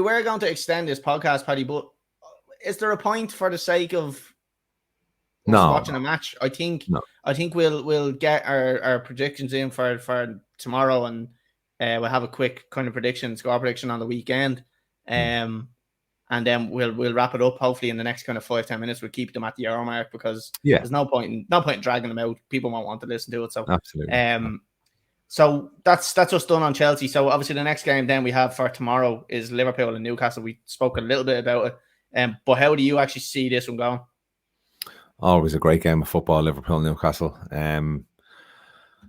were going to extend this podcast, Paddy, but is there a point for the sake of watching a match? I think we'll get our predictions in for tomorrow, and We'll have a quick kind of score prediction on the weekend. And then we'll wrap it up. Hopefully in the next kind of 5-10 minutes, we'll keep them at the hour mark, because there's no point in dragging them out. People won't want to listen to it. So absolutely. So that's us done on Chelsea. So obviously the next game then we have for tomorrow is Liverpool and Newcastle. We spoke a little bit about it. But how do you actually see this one going? Always a great game of football, Liverpool and Newcastle.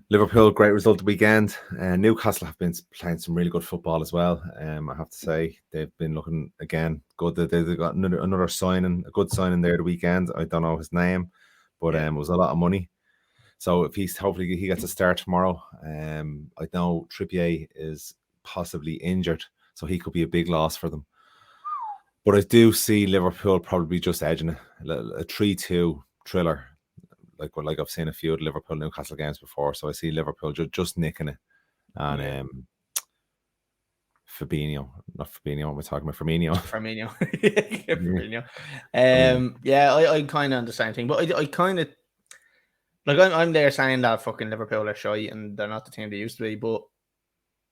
Liverpool, great result the weekend. Newcastle have been playing some really good football as well. I have to say, they've been looking, again, good. They've got another signing, a good signing there the weekend. I don't know his name, but it was a lot of money. So if hopefully he gets a start tomorrow. I know Trippier is possibly injured, so he could be a big loss for them. But I do see Liverpool probably just edging it, a 3-2 thriller. Like I've seen a few of the Liverpool Newcastle games before, so I see Liverpool just nicking it. And Fabinho, not Fabinho, we're talking about Firmino. Firmino. I kind of on the same thing, but I kind of like I'm there saying that fucking Liverpool are shy and they're not the team they used to be, but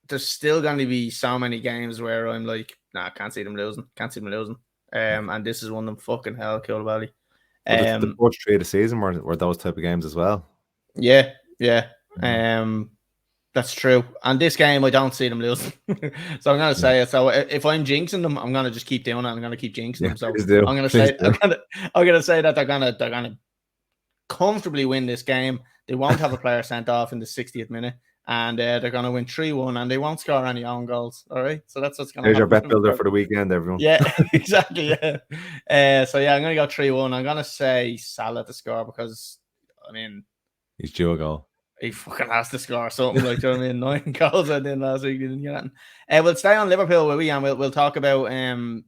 there's still going to be so many games where I'm like, nah, can't see them losing. And this is one of them. Fucking hell, Koulibaly. The first 3 of the season were those type of games as well. Yeah. That's true. And this game, I don't see them losing. So I'm going to say it. So if I'm jinxing them, I'm going to just keep doing it. I'm going to keep jinxing them. So I'm going to say, I'm going to say that they're going to comfortably win this game. They won't have a player sent off in the 60th minute, and they're going to win 3-1, and they won't score any own goals. All right. So that's what's going to happen. There's your bet builder for the weekend, everyone. Yeah, exactly. Yeah. So I'm going to go 3-1. I'm going to say Salah to score, because I mean, he's due a goal. He fucking has to score something, like, you know what I mean? 9 goals I did last week. Didn't get it. We'll stay on Liverpool, will we? And we'll talk about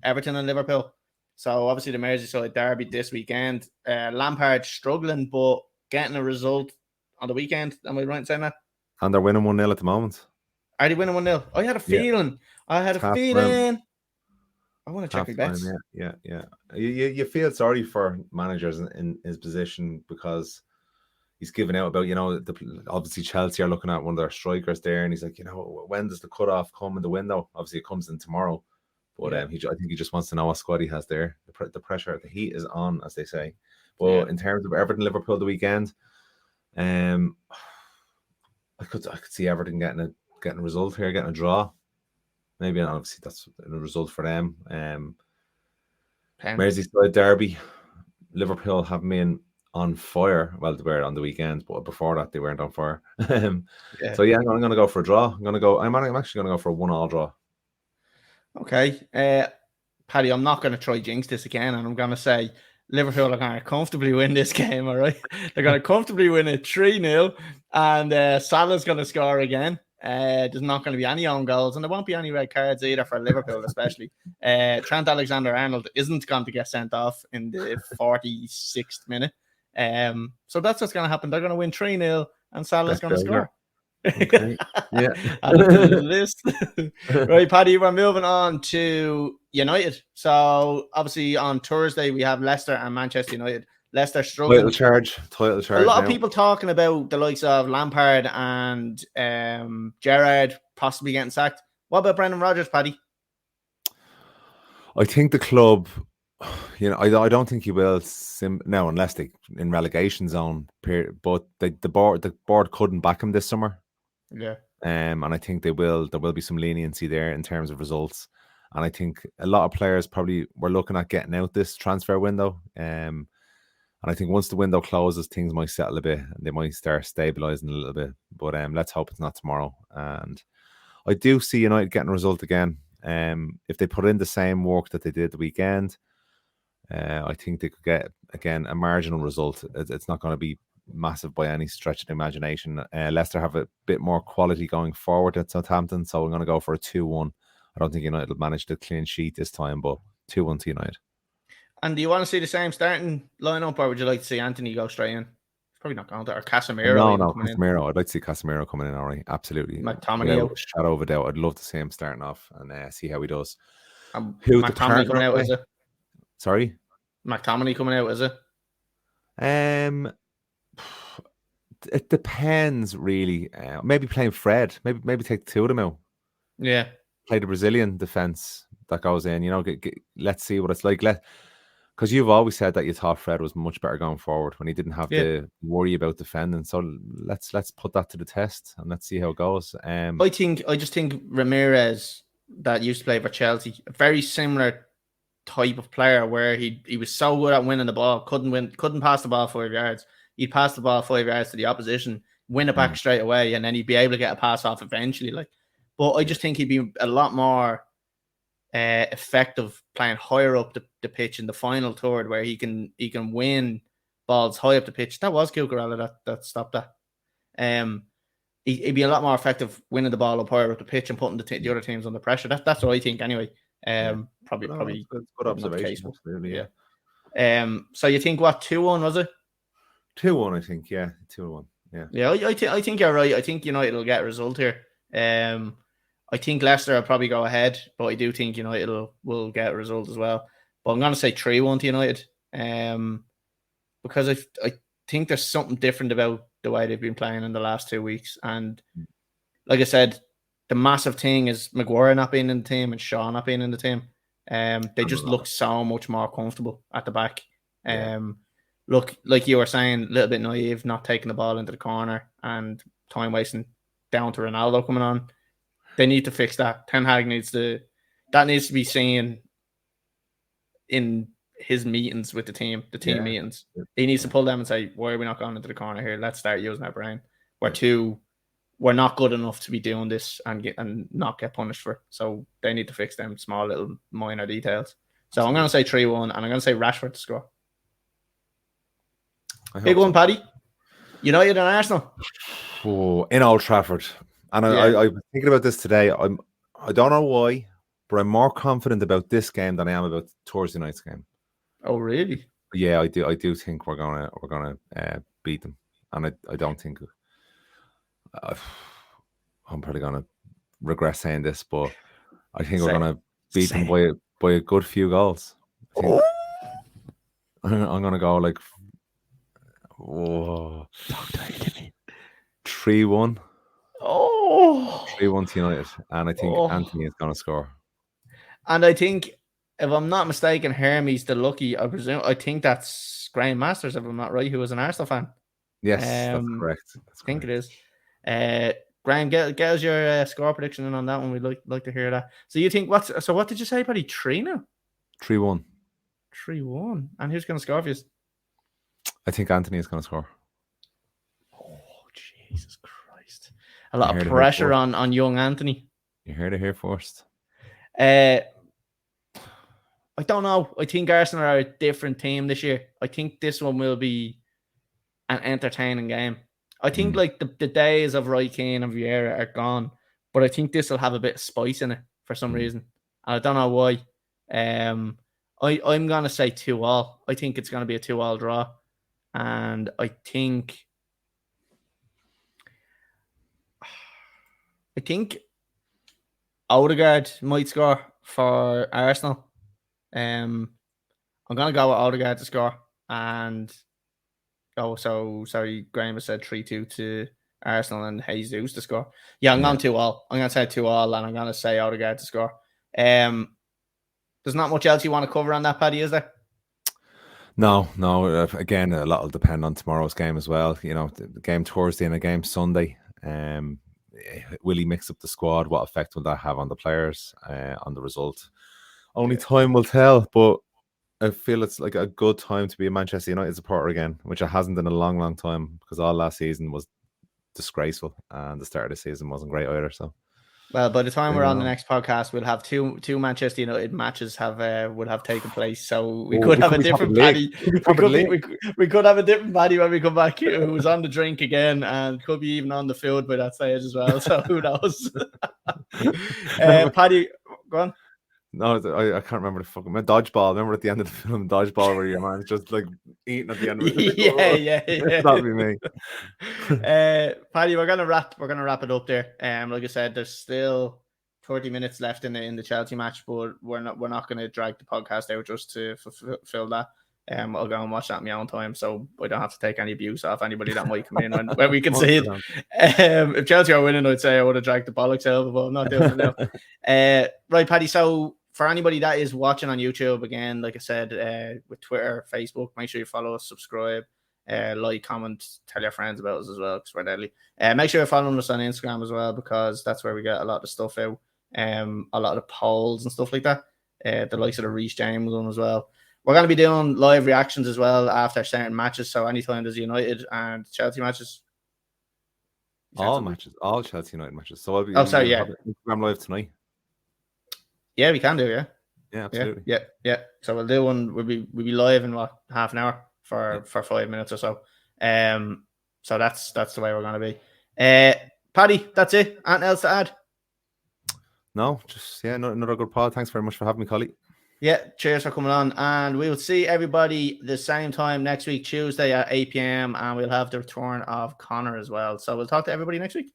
Everton and Liverpool. So obviously the Merseyside derby this weekend. Lampard struggling, but getting a result on the weekend. Am I right in saying that? And they're winning 1-0 at the moment. Are they winning 1-0? I had a feeling. I want to check my bets. Yeah. You feel sorry for managers in his position, because he's giving out about, obviously Chelsea are looking at one of their strikers there, and he's like, when does the cutoff come in the window? Obviously it comes in tomorrow, but I think he just wants to know what squad he has there. The pressure, the heat is on, as they say. But in terms of Everton Liverpool the weekend, I could see Everton getting a result here, getting a draw. Maybe, and obviously that's a result for them. Merseyside derby, Liverpool have been on fire. Well, they were on the weekend, but before that they weren't on fire. So I'm going to go for a draw. I'm actually going to go for a 1-1 draw. Okay, Paddy, I'm not going to try jinx this again, and I'm going to say Liverpool are going to comfortably win this game. All right, they're going to comfortably win it 3-0, and Salah's going to score again. There's not going to be any own goals, and there won't be any red cards either for Liverpool, especially. Trent Alexander-Arnold isn't going to get sent off in the 46th minute. So that's what's going to happen. They're going to win 3-0, and Salah's going to score. Okay. Yeah. Right, Paddy, we're moving on to United. So obviously on Thursday we have Leicester and Manchester United. Leicester struggling. Title charge. A lot of people talking about the likes of Lampard and Gerrard possibly getting sacked. What about Brendan Rodgers, Paddy? I think the club, I don't think he will. No, unless they in relegation zone. But the board couldn't back him this summer. Yeah. And I think there will be some leniency there in terms of results. And I think a lot of players probably were looking at getting out this transfer window. And I think once the window closes, things might settle a bit and they might start stabilising a little bit. But let's hope it's not tomorrow. And I do see United getting a result again. If they put in the same work that they did the weekend, I think they could get, again, a marginal result. It's not going to be massive by any stretch of the imagination. Leicester have a bit more quality going forward at Southampton, so I'm going to go for a 2-1. I don't think United will manage the clean sheet this time, but 2-1 to United. And do you want to see the same starting lineup, or would you like to see Anthony go straight in? He's probably not going to, or Casemiro. No, Casemiro. I'd like to see Casemiro coming in, all right. Absolutely. McTominay out. Shadow of a doubt. I'd love to see him starting off and see how he does. McTominay coming out, is it? Sorry? McTominay coming out, is it? It depends, really. Maybe playing Fred. Maybe take two of them out. Yeah. Play the Brazilian defense that goes in. Let's see what it's like. Because you've always said that you thought Fred was much better going forward when he didn't have to worry about defending. So let's put that to the test and let's see how it goes. I just think Ramirez, that used to play for Chelsea, a very similar type of player where he was so good at winning the ball, couldn't pass the ball 5 yards. He'd pass the ball 5 yards to the opposition, win it back straight away, and then he'd be able to get a pass off eventually. But I just think he'd be a lot more effective playing higher up the pitch in the final third, where he can win balls high up the pitch. That was Cucurella that stopped that. He'd be a lot more effective winning the ball up higher up the pitch and putting the other teams under pressure. That's what I think anyway. Probably good observation. Absolutely, yeah. So you think what, 2-1 was it? 2-1, I think. Yeah, 2-1. Yeah. I think you're right. I think United will get a result here. I think Leicester will probably go ahead, but I do think United will get a result as well. But I'm going to say 3-1 to United, because I think there's something different about the way they've been playing in the last 2 weeks. And like I said, the massive thing is Maguire not being in the team and Shaw not being in the team. They just look so much more comfortable at the back. Look, like you were saying, a little bit naive, not taking the ball into the corner and time wasting down to Ronaldo coming on. They need to fix that. Ten Hag needs to be seen in his meetings with the team meetings. He needs to pull them and say, why are we not going into the corner here? Let's start using our brain. We're not good enough to be doing this and not get punished for it. So they need to fix them small little minor details. So I'm going to say 3-1, and I'm going to say Rashford to score. Big one, Paddy. United and Arsenal. Oh, in Old Trafford. And I was thinking about this today. I don't know why, but I'm more confident about this game than I am about Thursday night's game. Oh, really? Yeah, I do think we're gonna beat them, and I don't think I'm probably gonna regret saying this, but I think we're gonna beat them by a good few goals. I'm gonna go like 3-1. Oh, 3-1 to United, and I think Anthony is going to score. And I think, if I'm not mistaken, Hermes the lucky. I think that's Graham Masters, if I'm not right, who was an Arsenal fan. Yes, that's correct. I think it is. Graham, get us your score prediction in on that one. We'd like to hear that. So you think what did you say, Paddy? 3 now? 3-1. 3-1. And who's going to score for you? I think Anthony is going to score. Oh, Jesus Christ. A lot of pressure on young Anthony. You heard it here first. I don't know. I think Arsenal are a different team this year. I think this one will be an entertaining game. I think like the days of Roy Keane and Vieira are gone, but I think this will have a bit of spice in it for some reason. And I don't know why. I'm going to say 2-2. I think it's going to be a 2-2 draw. And I think Odegaard might score for Arsenal. I'm going to go with Odegaard to score. And sorry, Graham has said 3-2 to Arsenal and Jesus to score. Yeah, I'm going 2-2. I'm going to say 2-2, and I'm going to say Odegaard to score. There's not much else you want to cover on that, Paddy, is there? No. Again, a lot will depend on tomorrow's game as well. The game Thursday and a game Sunday. Will he mix up the squad? What effect will that have on the players, on the result? Only time will tell, but I feel it's like a good time to be a Manchester United supporter again, which it hasn't in a long, long time, because all last season was disgraceful and the start of the season wasn't great either. So, well, by the time we're on the next podcast, we'll have two Manchester United matches would have taken place. So we could have a different Paddy. We could have a different Paddy when we come back, who was on the drink again and could be even on the field by that stage as well. So who knows? Paddy, go on. No, I can't remember the fucking dodgeball. Remember at the end of the film, dodgeball, where your man's just like eating at the end of it. Yeah. That'd be me. Paddy, we're gonna wrap it up there. Like I said, there's still 30 minutes left in the Chelsea match, but we're not gonna drag the podcast out just to fulfill that. I'll go and watch that in my own time, so I don't have to take any abuse off anybody that might come in when we can see it. If Chelsea are winning, I'd say I would have dragged the bollocks out, but I'm not doing it now. Right, Paddy. So for anybody that is watching on YouTube, again, like I said, with Twitter, Facebook, make sure you follow us, subscribe, like, comment, tell your friends about us as well, because we're deadly. Make sure you're following us on Instagram as well, because that's where we get a lot of stuff out, a lot of the polls and stuff like that. The likes of the Reece James one as well. We're going to be doing live reactions as well after certain matches. So anytime there's United and Chelsea matches. All matches, all Chelsea United matches. So I'll be Instagram live tonight. Yeah, we can do, yeah. Yeah, absolutely. Yeah. So we'll do one. We'll be live in what, half an hour for 5 minutes or so. So that's the way we're going to be. Paddy, that's it. Anything else to add? No, just another good pod. Thanks very much for having me, Colly. Yeah, cheers for coming on, and we will see everybody the same time next week, Tuesday at 8 p.m, and we'll have the return of Connor as well. So we'll talk to everybody next week.